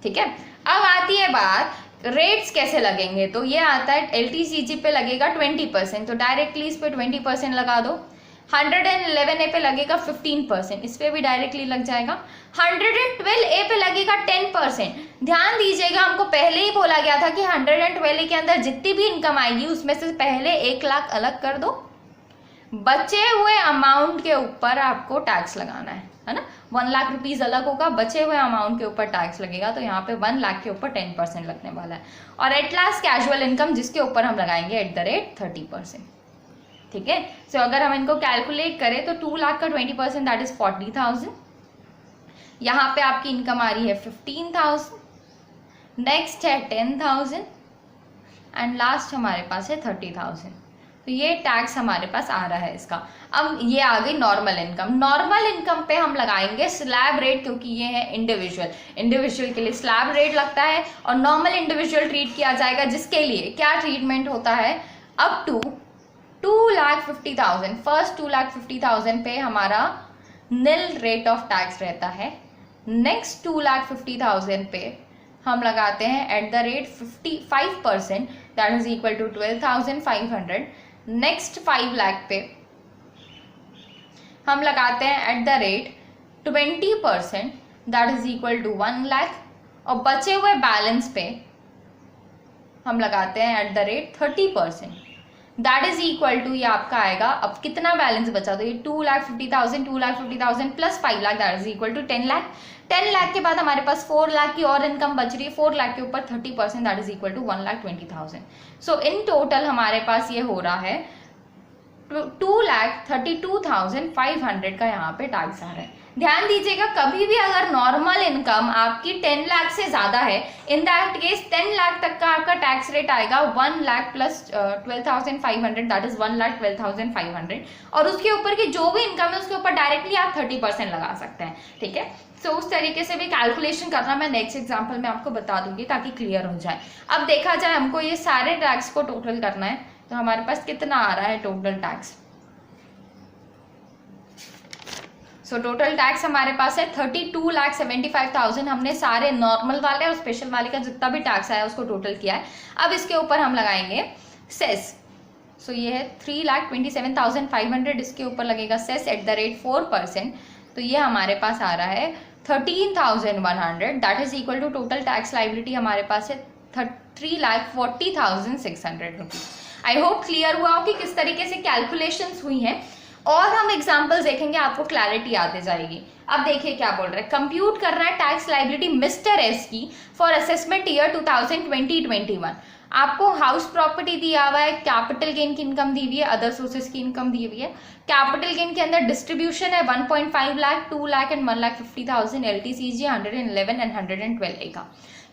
ठीक है, अब आती है बात रेट्स कैसे लगेंगे। तो ये आता है LTCG पे लगेगा 20%, तो डायरेक्टली इस पे 20% लगा दो। 111 ए पे लगेगा 15%, इस पे भी डायरेक्टली लग जाएगा। 112 ए पे लगेगा 10%। ध्यान दीजिएगा, हमको पहले ही बोला गया था कि 112 ए के अंदर जितनी भी इनकम आएगी उसमें से पहले 1 लाख अलग कर दो, बचे हुए अमाउंट के ऊपर आपको टैक्स लगाना है ना। 1 लाख रुपीज अलग होगा, बचे हुए अमाउंट के ऊपर टैक्स लगेगा। तो यहाँ पे 1 लाख के ऊपर 10% लगने वाला है। और एट लास्ट कैजुअल इनकम, जिसके ऊपर हम लगाएंगे @30%। ठीक है, सो अगर हम इनको कैलकुलेट करें तो 2 लाख का 20% दैट इज 40,000। यहाँ पे आपकी इनकम आ रही है 15,000, नेक्स्ट है 10,000 एंड लास्ट हमारे पास है 30,000। तो ये टैक्स हमारे पास आ रहा है इसका। अब ये आ गई नॉर्मल इनकम। नॉर्मल इनकम पे हम लगाएंगे स्लैब रेट, क्योंकि ये है इंडिविजुअल के लिए स्लैब रेट लगता है, और नॉर्मल इंडिविजुअल ट्रीट किया जाएगा, जिसके लिए क्या ट्रीटमेंट होता है, अप टू 2,50,000। फर्स्ट 2,50,000 पे हमारा निल रेट ऑफ टैक्स रहता है। नेक्स्ट 2,50,000 पे हम लगाते हैं @55%, that is equal to 12,500। Next 5 lakh पे हम लगाते हैं @20%, that is equal to 1 lakh. और बचे हुए बैलेंस पे हम लगाते हैं @30%, दैट इज इक्वल टू, ये आपका आएगा, अब कितना बैलेंस बचा, तो ये 2,50,000 plus 5 lakh that is equal to 10 lakh. 10 lakh के बाद हमारे पास 4 लाख की और इनकम बच रही है। 4 लाख के ऊपर 30% that is equal to 1,20,000। So in total हमारे पास ये हो रहा है 2,32,500 का यहाँ पे टैक्स आ रहा है। ध्यान दीजिएगा, कभी भी अगर नॉर्मल इनकम आपकी 10 लाख से ज्यादा है, इन दैट केस 10 लाख तक का आपका टैक्स रेट आएगा 1 लाख प्लस 12,500, दैट इज 1,12,500। और उसके ऊपर की जो भी इनकम है उसके ऊपर डायरेक्टली आप 30% लगा सकते हैं। ठीक है, सो उस तरीके से भी कैलकुलेशन करना मैं नेक्स्ट एग्जाम्पल में आपको बता दूंगी ताकि क्लियर हो जाए। अब देखा जाए, हमको ये सारे टैक्स को टोटल करना है, तो हमारे पास कितना आ रहा है total tax. So total tax हमारे पास है 32,75,000। हमने सारे नॉर्मल वाले और स्पेशल वाले का जितना भी टैक्स आया उसको टोटल किया है। अब इसके ऊपर हम लगाएंगे सेस। सो ये है 3,27,500, इसके ऊपर लगेगा सेस @4%। तो ये हमारे पास आ रहा है 13,100, that is equal to total tax liability हमारे पास है 3,40,600 रुपीज। आई होप क्लियर हुआ हो कि किस तरीके से कैलकुलेशंस हुई हैं, और हम एग्जांपल्स देखेंगे, आपको क्लैरिटी आते जाएगी। अब देखिए क्या बोल रहा है, कंप्यूट कर रहा है टैक्स लाइबिलिटी मिस्टर एस की फॉर असेसमेंट ईयर 2020-21। आपको हाउस प्रॉपर्टी दिया हुआ है, कैपिटल गेन की इनकम दी हुई है, अदर सोर्सेज की इनकम दी हुई है। कैपिटल गेन के अंदर डिस्ट्रीब्यूशन है 1.5 lakh, 2 lakh and 1,50,000 LTCG 111 and 112 का।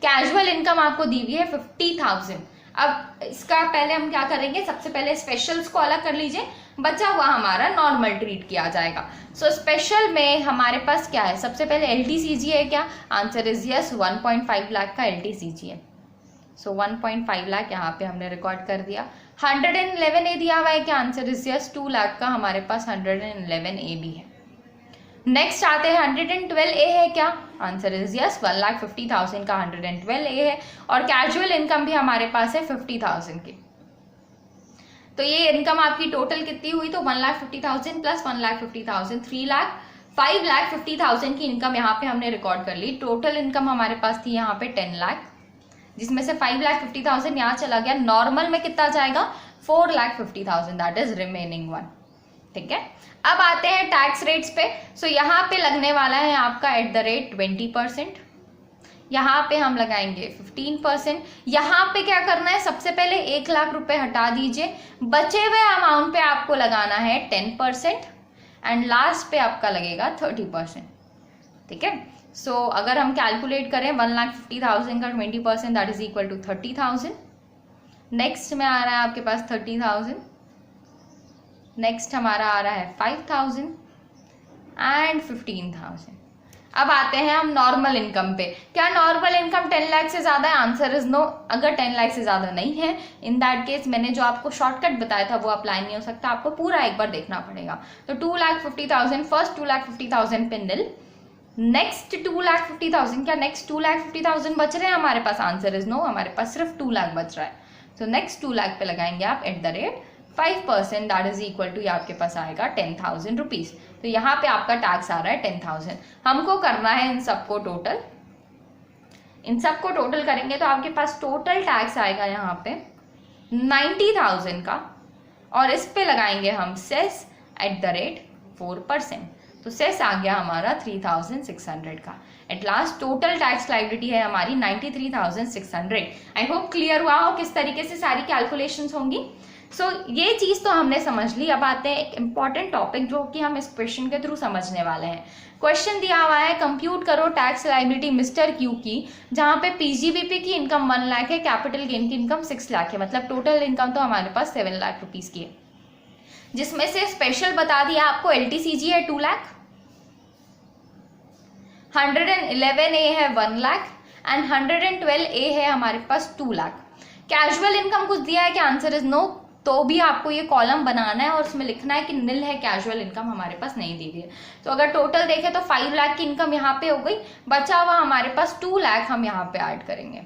कैजुअल इनकम आपको दी हुई है 50,000। अब इसका पहले हम क्या करेंगे, सबसे पहले स्पेशल्स को अलग कर लीजिए, बचा हुआ हमारा नॉर्मल ट्रीट किया जाएगा। सो स्पेशल में हमारे पास क्या है, सबसे पहले LTCG है क्या, आंसर इज यस, 1.5 लाख का LTCG है। सो 1.5 लाख यहाँ पे हमने रिकॉर्ड कर दिया। 111 ए दिया हुआ है क्या, आंसर इज यस, 2 लाख का हमारे पास 111 ए भी है। नेक्स्ट आते हैं 112 ए है क्या, आंसर इज यस, 1,50,000 का 112 ए है। और कैजुअल इनकम भी हमारे पास है 50,000 की। तो ये इनकम आपकी टोटल कितनी हुई, तो 1,50,000 प्लस 1,50,000 3,50,000 की इनकम यहाँ पे हमने रिकॉर्ड कर ली। टोटल इनकम हमारे पास थी यहाँ पे 10 लाख, जिसमें से 5,50,000 यहाँ चला गया। नॉर्मल में कितना जाएगा, 4,50,000 दैट इज रिमेनिंग 1। ठीक है, अब आते हैं टैक्स रेट्स पे। सो यहाँ पे लगने वाला है आपका @20%, यहाँ पे हम लगाएंगे 15%। यहाँ पे क्या करना है, सबसे पहले 1 लाख रुपए हटा दीजिए, बचे हुए अमाउंट पे आपको लगाना है 10% एंड लास्ट पे आपका लगेगा 30%। ठीक है, सो अगर हम कैलकुलेट करें 1,50,000 का 20% that is equal to 30,000। Next में आ रहा है आपके पास 30,000, नेक्स्ट हमारा आ रहा है 5000 एंड 15000। अब आते हैं हम नॉर्मल इनकम पे। क्या नॉर्मल इनकम 10 लाख से ज़्यादा है? Answer is no. अगर 10 लाख से ज़्यादा नहीं है, इन दैट केस मैंने जो आपको शॉर्टकट बताया था वो अप्लाई नहीं हो सकता, आपको पूरा एक बार देखना पड़ेगा। तो 2,50,000, फर्स्ट 2,50,000 पे निल, नेक्स्ट 2,50,000, क्या नेक्स्ट 2,50,000 बच रहे हैं हमारे पास? आंसर इज नो, हमारे पास सिर्फ 2 लाख बच रहा है। तो नेक्स्ट 2 लाख पे लगाएंगे आप @5%, दैट इज इक्वल टू, ये आपके पास आएगा 10,000 रुपीज़। तो यहाँ पे आपका टैक्स आ रहा है 10,000। हमको करना है इन सबको टोटल, इन सबको टोटल करेंगे तो आपके पास टोटल टैक्स आएगा यहाँ पे 90,000 का, और इस पे लगाएंगे हम सेस @4%। तो सेस आ गया हमारा 3,600 का। At last total tax liability है हमारी 93,600। आई होप क्लियर हुआ हो किस तरीके से सारी कैलकुलेशंस होंगी। सो ये चीज़ तो हमने समझ ली। अब आते हैं एक इम्पॉर्टेंट टॉपिक जो कि हम इस क्वेश्चन के थ्रू समझने वाले हैं। क्वेश्चन दिया हुआ है, कंप्यूट करो टैक्स लायबिलिटी मिस्टर क्यू की, जहाँ पे पीजीबीपी की इनकम 1 लाख है, कैपिटल गेन की इनकम 6 लाख है, मतलब टोटल इनकम तो हमारे पास 7 लाख रुपीज़ की है, जिसमें से स्पेशल बता दिया आपको एलटीसीजी है 2 लाख, 111A है 1 लाख एंड 112A है हमारे पास 2 लाख। कैजुअल इनकम कुछ दिया है कि? Answer is no. तो भी आपको ये कॉलम बनाना है और उसमें लिखना है कि निल है, कैजुअल इनकम हमारे पास नहीं दी हुई है। तो अगर टोटल देखें तो 5 लाख की इनकम यहाँ पे हो गई, बचा हुआ हमारे पास 2 लाख हम यहाँ पे ऐड करेंगे।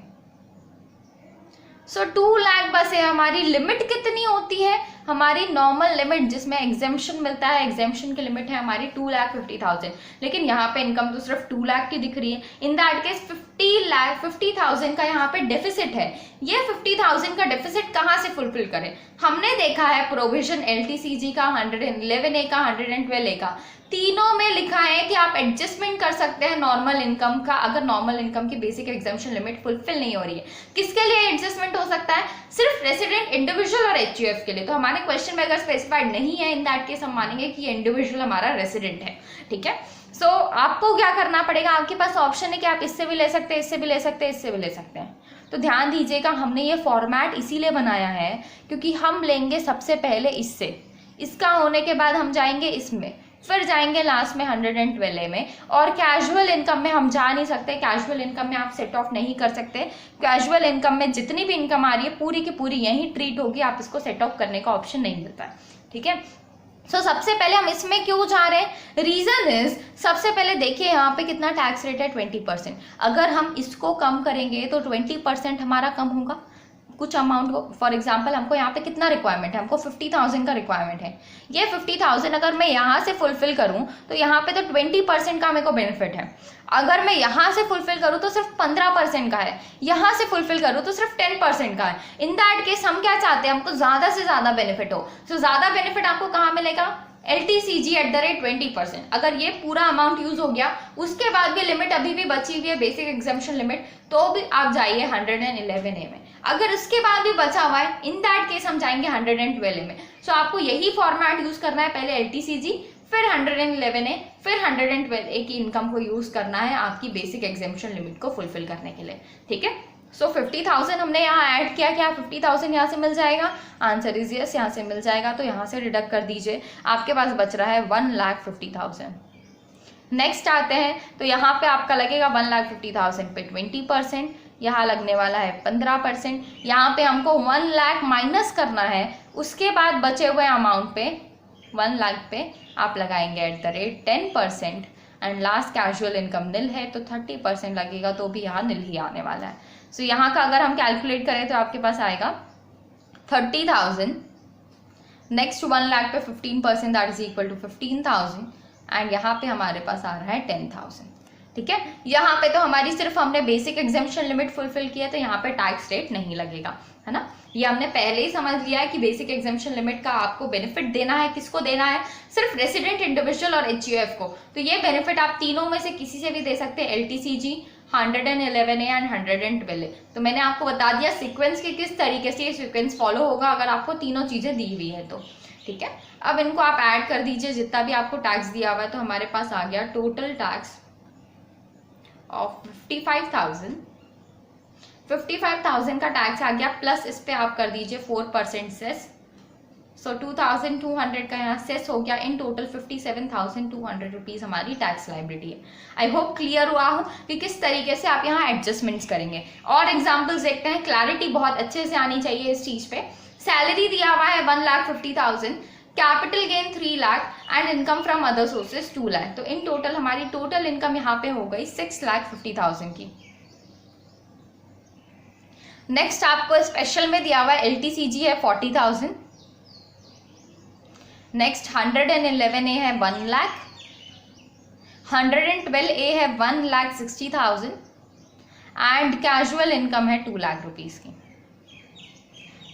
सो 2 लाख बसे। हमारी लिमिट कितनी होती है? हमारी नॉर्मल लिमिट जिसमें एग्जेम्पशन मिलता है, एग्जेम्पशन की लिमिट है हमारी 2,50,000, लेकिन यहाँ पे इनकम तो सिर्फ 2 लाख की दिख रही है। इन दैट केस 50,000 का यहाँ पे डेफिसिट है। ये 50,000 का डेफिसिट कहाँ से फुलफिल करें? हमने देखा है प्रोविजन एलटीसीजी का, 111A का, 112A का, तीनों में लिखा है कि आप एडजस्टमेंट कर सकते हैं नॉर्मल इनकम का, अगर नॉर्मल इनकम की बेसिक एग्जाम्पशन लिमिट फुलफिल नहीं हो रही है। किसके लिए एडजस्टमेंट हो सकता है? सिर्फ रेसिडेंट, इंडिविजुअल और एचयूएफ के लिए। तो हमारे क्वेश्चन में अगर स्पेसिफाइड नहीं है, इन दैट केस हम मानेंगे कि इंडिविजुअल हमारा रेसिडेंट है। ठीक है। सो आपको क्या करना पड़ेगा? आपके पास ऑप्शन है कि आप इससे भी ले सकते हैं, इससे भी ले सकते हैं, इससे भी ले सकते हैं। तो ध्यान दीजिएगा, हमने ये फॉर्मेट इसीलिए बनाया है क्योंकि हम लेंगे सबसे पहले इससे, इसका होने के बाद हम जाएंगे इसमें, फिर जाएंगे लास्ट में 112A में। और कैजुअल इनकम में हम जा नहीं सकते, कैजुअल इनकम में आप सेट ऑफ नहीं कर सकते। कैजुअल इनकम में जितनी भी इनकम आ रही है पूरी की पूरी यही ट्रीट होगी, आप इसको सेट ऑफ करने का ऑप्शन नहीं मिलता है। ठीक है। सो सबसे पहले हम इसमें क्यों जा रहे हैं? रीजन इज, सबसे पहले देखिए यहाँ पे कितना टैक्स रेट है, 20%। अगर हम इसको कम करेंगे तो 20% हमारा कम होगा कुछ अमाउंट को। फॉर एग्जाम्पल हमको यहाँ पे कितना रिक्वायरमेंट है? हमको 50,000 का रिक्वायरमेंट है। ये 50,000 अगर मैं यहाँ से फुलफिल करूँ तो यहाँ पे तो 20% का मेरे को बेनिफिट है। अगर मैं यहाँ से फुलफिल करूँ तो सिर्फ 15% का है, यहाँ से फुलफिल करूँ तो सिर्फ 10% का है। इन दैट केस हम क्या चाहते हैं? हमको ज़्यादा से ज़्यादा बेनिफिट हो। सो ज़्यादा बेनिफिट आपको कहाँ मिलेगा? LTCG @20%। अगर ये पूरा अमाउंट यूज हो गया, उसके बाद भी लिमिट अभी भी बची हुई है, बेसिक एग्जाम्पशन लिमिट, तो भी आप जाइए 111A में। अगर उसके बाद भी बचा हुआ है, इन दैट केस हम जाएंगे 112A में। सो आपको यही फॉर्मेट यूज करना है, पहले LTCG, फिर 111A, फिर 112A की इनकम को यूज करना है आपकी बेसिक एग्जाम्पशन लिमिट को फुलफिल करने के लिए। ठीक है। सो 50,000 हमने यहाँ ऐड किया, क्या 50,000 यहाँ से मिल जाएगा? आंसर इज यस, यहाँ से मिल जाएगा। तो यहाँ से डिडक्ट कर दीजिए, आपके पास बच रहा है 1,50,000। नेक्स्ट आते हैं, तो यहाँ पे आपका लगेगा 1,50,000 पे 20%, यहाँ लगने वाला है 15%। यहाँ पे हमको 1 लाख माइनस करना है, उसके बाद बचे हुए अमाउंट पे 1 लाख पे आप लगाएंगे @10%। And last casual income nil है तो 30% लगेगा, तो भी यहाँ निल ही आने वाला है। सो यहाँ का अगर हम कैलकुलेट करें तो आपके पास आएगा 30,000, नेक्स्ट 1 लाख पे 15%, that is equal to 15,000, and यहाँ पे हमारे पास आ रहा है 10,000। ठीक है। यहाँ पे तो हमारी सिर्फ हमने बेसिक एग्जाम्पशन लिमिट फुलफिल किया, तो यहाँ पे टैक्स रेट नहीं लगेगा, है ना। ये हमने पहले ही समझ लिया है कि बेसिक एग्जाम्पशन लिमिट का आपको बेनिफिट देना है, किसको देना है? सिर्फ रेसिडेंट, इंडिविजुअल और एचयूएफ को। तो ये बेनिफिट आप तीनों में से किसी से भी दे सकते हैं, LTCG, 111A एंड 112A। तो मैंने आपको बता दिया सीक्वेंस के किस तरीके से ये सीक्वेंस फॉलो होगा अगर आपको तीनों चीजें दी हुई है तो। ठीक है। अब इनको आप ऐड कर दीजिए जितना भी आपको टैक्स दिया हुआ है, तो हमारे पास आ गया टोटल टैक्स ऑफ 55,000। 55,000 का टैक्स आ गया, प्लस इस पे आप कर दीजिए 4% सेस, सो 2200 का यहाँ सेस हो गया। इन टोटल 57,200 रुपीज़ हमारी टैक्स लाइबिलिटी है। आई होप क्लियर हुआ हो कि किस तरीके से आप यहाँ एडजस्टमेंट्स करेंगे। और एग्जाम्पल्स देखते हैं, क्लैरिटी बहुत अच्छे से आनी चाहिए इस चीज़ पे। सैलरी दिया हुआ है 1,50,000, capital gain 3 lakh and income from other sources 2 lakh. तो इन टोटल हमारी टोटल इनकम यहाँ पे हो गई 6,50,000 की। नेक्स्ट आपको स्पेशल में दिया हुआ है LTCG है 40,000। नेक्स्ट 111A है 1 लाख, 112A है 1,60,000 एंड कैजुअल इनकम है 2 लाख रुपीज़ की।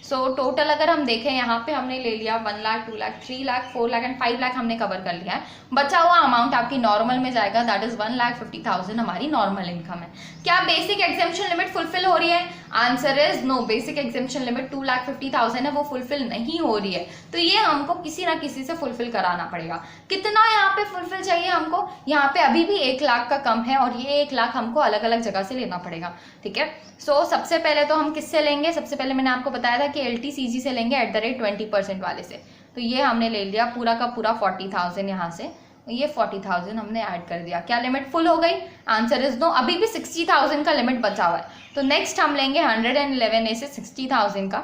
सो टोटल अगर हम देखें यहाँ पे हमने ले लिया 1 लाख, 2 लाख, 3 लाख, 4 लाख एंड 5 लाख हमने कवर कर लिया है। बचा हुआ अमाउंट आपकी नॉर्मल में जाएगा, दैट इज 1,50,000 हमारी नॉर्मल इनकम है। क्या बेसिक एग्जेम्पशन लिमिट फुलफिल हो रही है? Answer is no. Basic exemption limit 2,50,000 है, वो फुलफिल नहीं हो रही है। तो ये हमको किसी ना किसी से फुलफिल कराना पड़ेगा। कितना यहाँ पे फुलफिल चाहिए हमको? यहाँ पे अभी भी 1 लाख का कम है और ये 1 लाख हमको अलग अलग जगह से लेना पड़ेगा। ठीक है, सो सबसे पहले तो हम किससे लेंगे? सबसे पहले मैंने आपको बताया था कि LTCG से लेंगे @20% वाले से। तो ये हमने ले लिया पूरा का पूरा 40,000 यहाँ से, ये 40,000 हमने ऐड कर दिया। क्या लिमिट फुल हो गई? Answer is no. अभी भी 60,000 का लिमिट बचा हुआ है। तो नेक्स्ट हम लेंगे 111A से 60,000 का,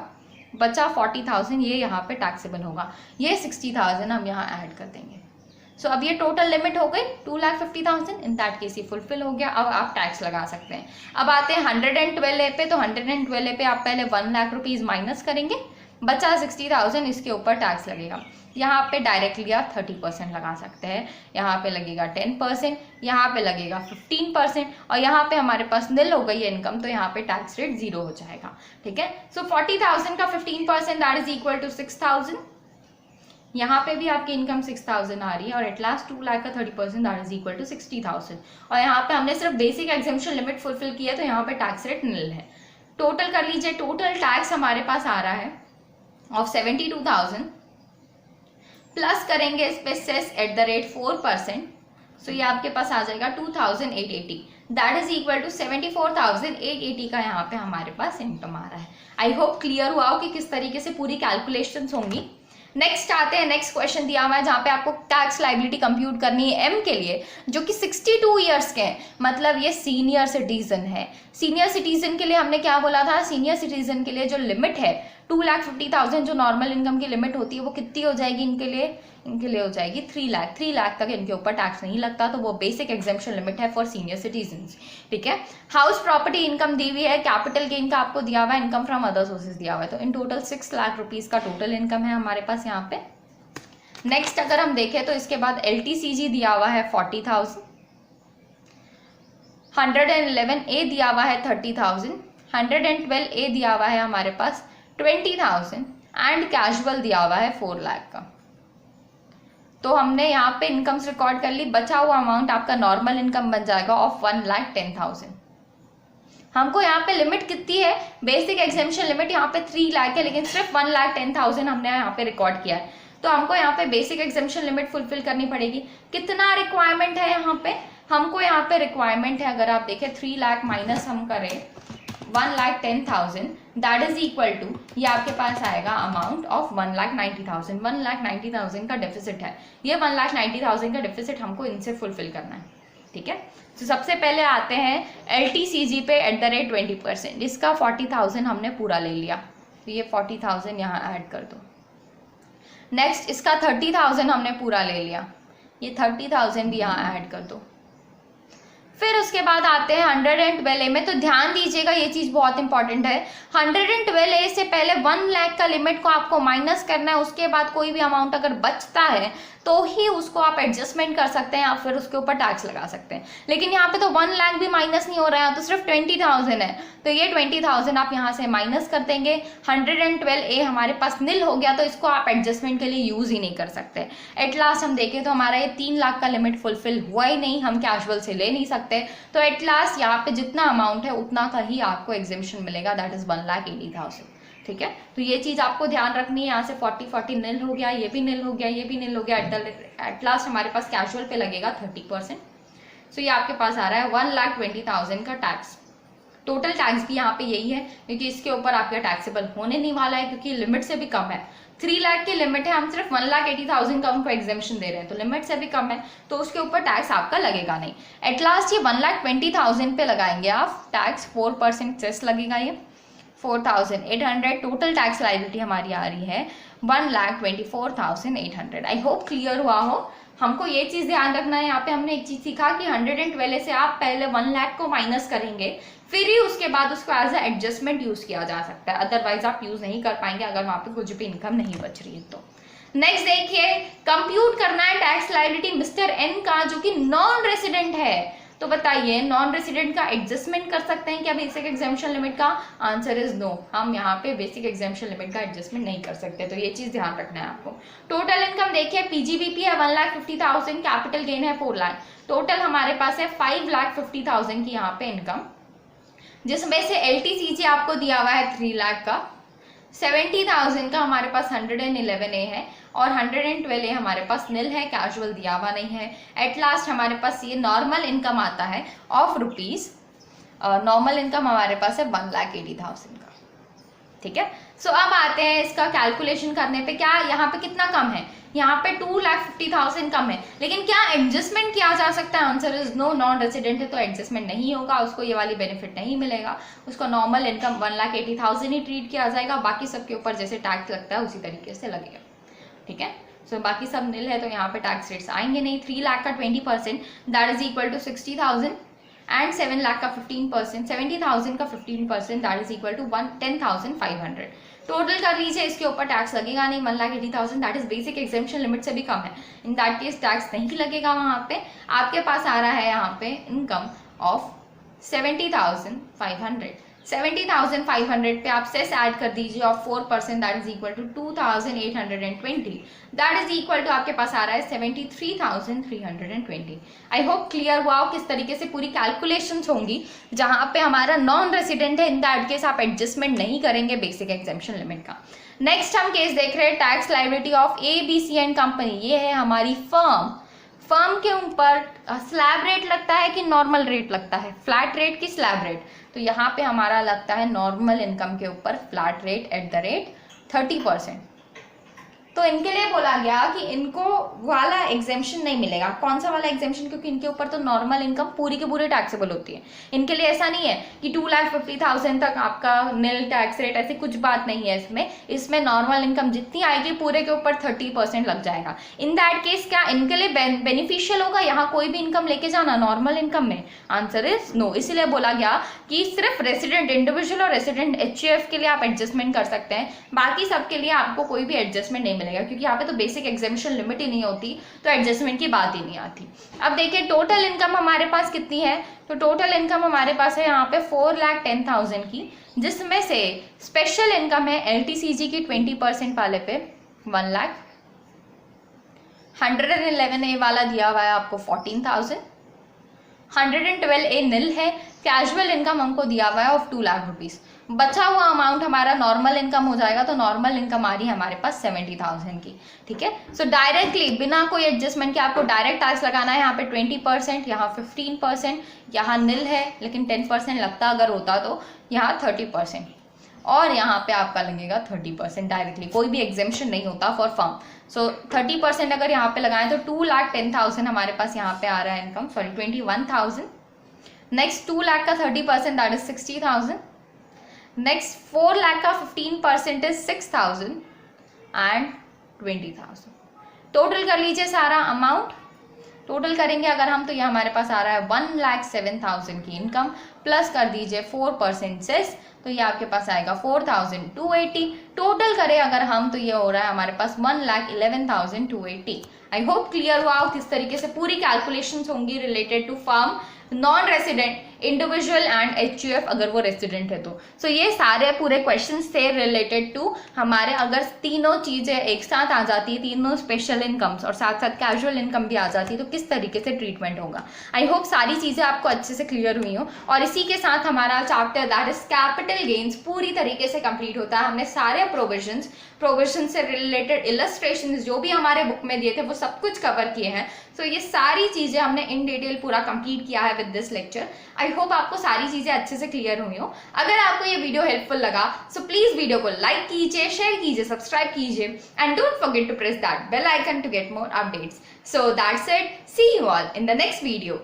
बचा 40,000, ये यहाँ पे टैक्सेबल होगा। ये 60,000 हम यहाँ ऐड कर देंगे। सो अब ये टोटल लिमिट हो गई 2,50,000। इन दैट केस ये फुलफिल हो गया। अब आप टैक्स लगा सकते हैं। अब आते हैं 112A पे। तो 112A पे आप पहले 1 लाख रुपीज़ माइनस करेंगे, बचा 60,000, इसके ऊपर टैक्स लगेगा। यहाँ पे डायरेक्टली आप 30% लगा सकते हैं, यहाँ पे लगेगा 10%, यहाँ पे लगेगा 15% और यहाँ पे हमारे पास निल हो गई है इनकम, तो यहाँ पे टैक्स रेट 0 हो जाएगा। ठीक है, सो 40,000 का 15% दैट इज इक्वल टू 6,000। यहाँ पे भी आपकी इनकम 6,000 आ रही है और एट लास्ट 2 लाख का 30% दैट इज इक्वल टू 60,000। और यहाँ पे हमने सिर्फ बेसिक एग्जेम्पशन लिमिट फुलफिल किया, तो यहाँ पे टैक्स रेट निल है। टोटल कर लीजिए, टोटल टैक्स हमारे पास आ रहा है ऑफ 72,000, प्लस करेंगे इस पे सेस @4%। सो ये आपके पास आ जाएगा 2,880, दैट इज इक्वल टू 74,880 का यहाँ पे हमारे पास इनकम आ रहा है। आई होप क्लियर हुआ हो कि किस तरीके से पूरी कैलकुलेशंस होंगी। नेक्स्ट आते हैं, नेक्स्ट क्वेश्चन दिया हुआ है जहाँ पे आपको टैक्स लाइबिलिटी कंप्यूट करनी है M के लिए, जो कि 62 ईयर्स के हैं, मतलब ये सीनियर सिटीजन है। सीनियर सिटीजन के लिए हमने क्या बोला था? सीनियर सिटीजन के लिए जो लिमिट है 2,50,000 जो नॉर्मल इनकम की लिमिट होती है, वो कितनी हो जाएगी इनके लिए? इनके लिए हो जाएगी 3 लाख। 3 लाख तक इनके ऊपर टैक्स नहीं लगता, तो वो बेसिक एग्जेम्पशन लिमिट है फॉर सीनियर सिटीजन्स। ठीक है, हाउस प्रॉपर्टी इनकम दी हुई है, कैपिटल गेन का आपको दिया हुआ है, इनकम फ्रॉम अदर सोर्सेज दिया हुआ है। तो इन टोटल 6 लाख रुपीज का टोटल इनकम है हमारे पास यहाँ पे। नेक्स्ट अगर हम देखें तो इसके बाद LTCG दिया हुआ है 40,000, 111A दिया हुआ है 30,000, 112A दिया हुआ है हमारे पास 20,000 एंड कैजुअल दिया हुआ है 4 लाख का। तो हमने यहाँ पे इनकम्स रिकॉर्ड कर ली। बचा हुआ अमाउंट आपका नॉर्मल इनकम बन जाएगा ऑफ 1,10,000। हमको यहाँ पे लिमिट कितनी है? बेसिक एग्जेम्पशन लिमिट यहाँ पे 3 लाख है, लेकिन सिर्फ 1,10,000 हमने यहाँ पे रिकॉर्ड किया है। तो हमको यहाँ पे बेसिक एग्जेम्पशन लिमिट फुलफिल करनी पड़ेगी। कितना रिक्वायरमेंट है यहाँ पे? हमको यहाँ पे रिक्वायरमेंट है, अगर आप देखें 3 लाख माइनस हम करें 1,10,000, दैट इज इक्वल टू, ये आपके पास आएगा अमाउंट ऑफ 1,90,000। 1,90,000 का डेफिसिट है। ये 1,90,000 का डेफिसिट हमको इनसे फुलफिल करना है। ठीक है, तो सबसे पहले आते हैं LTCG पे @20%। इसका 40,000 हमने पूरा ले लिया, तो ये 40,000 यहाँ ऐड कर दो। नेक्स्ट इसका 30,000 हमने पूरा ले लिया, ये 30,000 भी यहाँ ऐड कर दो। फिर उसके बाद आते हैं 112A में। तो ध्यान दीजिएगा, ये चीज़ बहुत इंपॉर्टेंट है। 112A से पहले 1 लाख का लिमिट को आपको माइनस करना है। उसके बाद कोई भी अमाउंट अगर बचता है तो ही उसको आप एडजस्टमेंट कर सकते हैं या फिर उसके ऊपर टैक्स लगा सकते हैं। लेकिन यहाँ पे तो 1 लाख भी माइनस नहीं हो रहा है, तो सिर्फ 20,000 है। तो ये 20,000 आप यहाँ से माइनस कर देंगे। 112A हमारे पास निल हो गया, तो इसको आप एडजस्टमेंट के लिए यूज़ ही नहीं कर सकते। एट लास्ट हम देखें तो हमारा ये 3 लाख का लिमिट फुलफिल हुआ ही नहीं, हम कैजुअल से ले नहीं सकते। तो एट लास्ट यहाँ पे जितना अमाउंट है उतना का ही आपको एग्जेम्पशन मिलेगा, दैट इज 1,80,000। ठीक है, तो ये चीज़ आपको ध्यान रखनी है। यहाँ से 40 निल हो गया, ये भी निल हो गया, ये भी निल हो गया। एट लास्ट हमारे पास कैजुअल पे लगेगा 30%। सो ये आपके पास आ रहा है 1,20,000 का टैक्स। टोटल टैक्स भी यहाँ पे यही है, क्योंकि इसके ऊपर आपका टैक्सेबल होने नहीं वाला है, क्योंकि लिमिट से भी कम है। 3 लाख की लिमिट है, हम सिर्फ 1,80,000 का उनको एग्जेम्पशन दे रहे हैं, तो लिमिट से भी कम है, तो उसके ऊपर टैक्स आपका लगेगा नहीं। एट लास्ट ये 1,20,000 पे लगाएंगे आप टैक्स, 4% सेस लगेगा, ये 4,800 टोटल टैक्स लाइबिलिटी हमारी आ रही है 1,24,800। आई होप क्लियर हुआ हो। हमको ये चीज़ ध्यान रखना है, यहाँ पे हमने एक चीज़ सीखा कि 112 से आप पहले 1 लाख को माइनस करेंगे, फिर ही उसके बाद उसको एज ए एडजस्टमेंट यूज किया जा सकता है, अदरवाइज आप यूज नहीं कर पाएंगे अगर वहाँ पे कुछ भी इनकम नहीं बच रही है तो। नेक्स्ट देखिए, कंप्यूट करना है टैक्स लायबिलिटी मिस्टर एन का, जो कि नॉन रेसिडेंट है। तो बताइए, नॉन रेसिडेंट का एडजस्टमेंट कर सकते हैं क्या बेसिक एग्जामिशन लिमिट का? आंसर इज नो, हम यहाँ पे बेसिक एग्जामिशन लिमिट का एडजस्टमेंट नहीं कर सकते, तो ये चीज ध्यान रखना है आपको। टोटल इनकम देखिए, पीजीबीपी है 1,50,000, कैपिटल गेन है 4 लाख, टोटल हमारे पास है 5,50,000 की यहाँ पे इनकम, जिसमें से एलटीसीजी आपको दिया हुआ है 3 लाख का, 70,000 का हमारे पास 111A है, और 112A हमारे पास निल है, कैजुअल दिया हुआ नहीं है। एट लास्ट हमारे पास ये नॉर्मल इनकम आता है ऑफ रुपीज, नॉर्मल इनकम हमारे पास है 1,80,000 का, ठीक है। सो अब आते हैं इसका कैलकुलेशन करने पे, क्या यहाँ पे कितना कम है? यहाँ पे 2,50,000 कम है, लेकिन क्या एडजस्टमेंट किया जा सकता है? Answer is no, non resident है तो एडजस्टमेंट नहीं होगा, उसको ये वाली बेनिफिट नहीं मिलेगा, उसको नॉर्मल इनकम 1,80,000 ही ट्रीट किया जाएगा, बाकी सबके ऊपर जैसे टैक्स लगता है उसी तरीके से लगेगा, ठीक है। सो बाकी सब निल है तो यहाँ पे टैक्स रेट्स आएंगे नहीं। 3 लाख का 20% that is equal to 60,000, and 7 lakh का 15%, 70,000 का 15% that is equal to 10,500। Total कर लीजिए, इसके ऊपर टैक्स लगेगा नहीं, 1,80,000 that is basic exemption limit से भी कम है, इन दैट केस टैक्स नहीं लगेगा। वहाँ पे आपके पास आ रहा है यहाँ पे इनकम ऑफ 70,500, 70,500 पे आप सेस ऐड कर दीजिए of 4% that is equal to 2,820, that is equal to आपके पास आ रहा है 73,320। आई होप क्लियर हुआ हो किस तरीके से पूरी कैलकुलेशंस होंगी। जहां पे हमारा नॉन रेसिडेंट है, इन दैट केस आप एडजस्टमेंट नहीं करेंगे बेसिक एग्जेम्पशन लिमिट का। नेक्स्ट हम केस देख रहे हैं tax liability of ABC and company. ये है हमारी फर्म के ऊपर स्लैब रेट लगता है कि नॉर्मल रेट लगता है, फ्लैट रेट की स्लैब रेट? तो यहाँ पे हमारा लगता है नॉर्मल इनकम के ऊपर flat rate at the rate 30%। तो इनके लिए बोला गया कि इनको वाला एग्जेम्पशन नहीं मिलेगा। कौन सा वाला एग्जेम्पशन? क्योंकि इनके ऊपर तो नॉर्मल इनकम पूरी के पूरे टैक्सेबल होती है। इनके लिए ऐसा नहीं है कि 2,50,000 तक आपका निल टैक्स रेट, ऐसी कुछ बात नहीं है इसमें नॉर्मल इनकम जितनी आएगी पूरे के ऊपर 30% लग जाएगा। इन दैट केस क्या इनके लिए बेनिफिशियल होगा यहाँ कोई भी इनकम लेके जाना नॉर्मल इनकम में? Answer is no. इसीलिए बोला गया कि सिर्फ रेसिडेंट इंडिविजुअल और रेसिडेंट HUF के लिए आप एडजस्टमेंट कर सकते हैं, बाकी सबके लिए आपको कोई भी एडजस्टमेंट नहीं मिलेगा, क्योंकि यहाँ पे तो बेसिक एग्जेम्पशन लिमिट ही नहीं होती, तो एडजस्टमेंट की बात ही नहीं आती। अब देखिए टोटल इनकम हमारे पास कितनी है, तो टोटल इनकम हमारे पास है यहाँ पे 4,10,000 की, जिसमें से स्पेशल इनकम है LTCG की 20% वाले पे 1 लाख, 111A वाला दिया हुआ है आपको 14,000, 112A निल है, कैजुअल इनकम हमको दिया हुआ है ऑफ 2 लाख रुपीज। बचा हुआ अमाउंट हमारा नॉर्मल इनकम हो जाएगा, तो नॉर्मल इनकम आ रही है हमारे पास 70,000 की, ठीक है। सो डायरेक्टली बिना कोई एडजस्टमेंट के आपको डायरेक्ट टैक्स लगाना है। यहाँ पे 20%, यहाँ 15%, यहाँ निल है लेकिन 10% लगता अगर होता तो, यहाँ 30%, और यहाँ पे आपका लगेगा 30% डायरेक्टली, कोई भी एग्जेम्पशन नहीं होता फॉर फर्म। सो 30% अगर यहाँ पे लगाएं तो 2,10,000 हमारे पास यहाँ पे आ रहा है इनकम, सॉरी 21,000। नेक्स्ट 2 लाख का 30% दैट इज 60,000। नेक्स्ट 4 लाख का 15% इज 6,000 एंड 20,000। टोटल कर लीजिए सारा अमाउंट, टोटल करेंगे अगर हम तो ये हमारे पास आ रहा है 1,07,000 की इनकम, प्लस कर दीजिए 4% सेस, तो ये आपके पास आएगा 4,280। टोटल करें अगर हम तो ये हो रहा है हमारे पास 1,11,280। आई होप क्लियर हुआ किस तरीके से पूरी कैलकुलेशंस होंगी related to firm, non resident, individual and HUF अगर वो रेसिडेंट है तो। सो ये सारे पूरे क्वेश्चंस थे रिलेटेड टू हमारे, अगर तीनों चीजें एक साथ आ जाती है, तीनों स्पेशल इनकम्स और साथ साथ कैजुअल इनकम भी आ जाती है, तो किस तरीके से ट्रीटमेंट होगा। आई होप सारी चीजें आपको अच्छे से क्लियर हुई हो, और इसी के साथ हमारा chapter that is capital gains पूरी तरीके से कंप्लीट होता है। हमने सारे प्रोविजन से रिलेटेड इलस्ट्रेशंस जो भी हमारे बुक में दिए थे वो सब कुछ कवर किए हैं। सो ये सारी चीजें हमने इन डिटेल पूरा कंप्लीट किया है with this lecture. I I hope आपको सारी चीज़ें अच्छे से क्लियर हुई हो। अगर आपको ये वीडियो हेल्पफुल लगा सो प्लीज़ वीडियो को लाइक कीजिए, शेयर कीजिए, सब्सक्राइब कीजिए and don't forget to press that bell icon to get more updates. So that's it, see you all in the next video.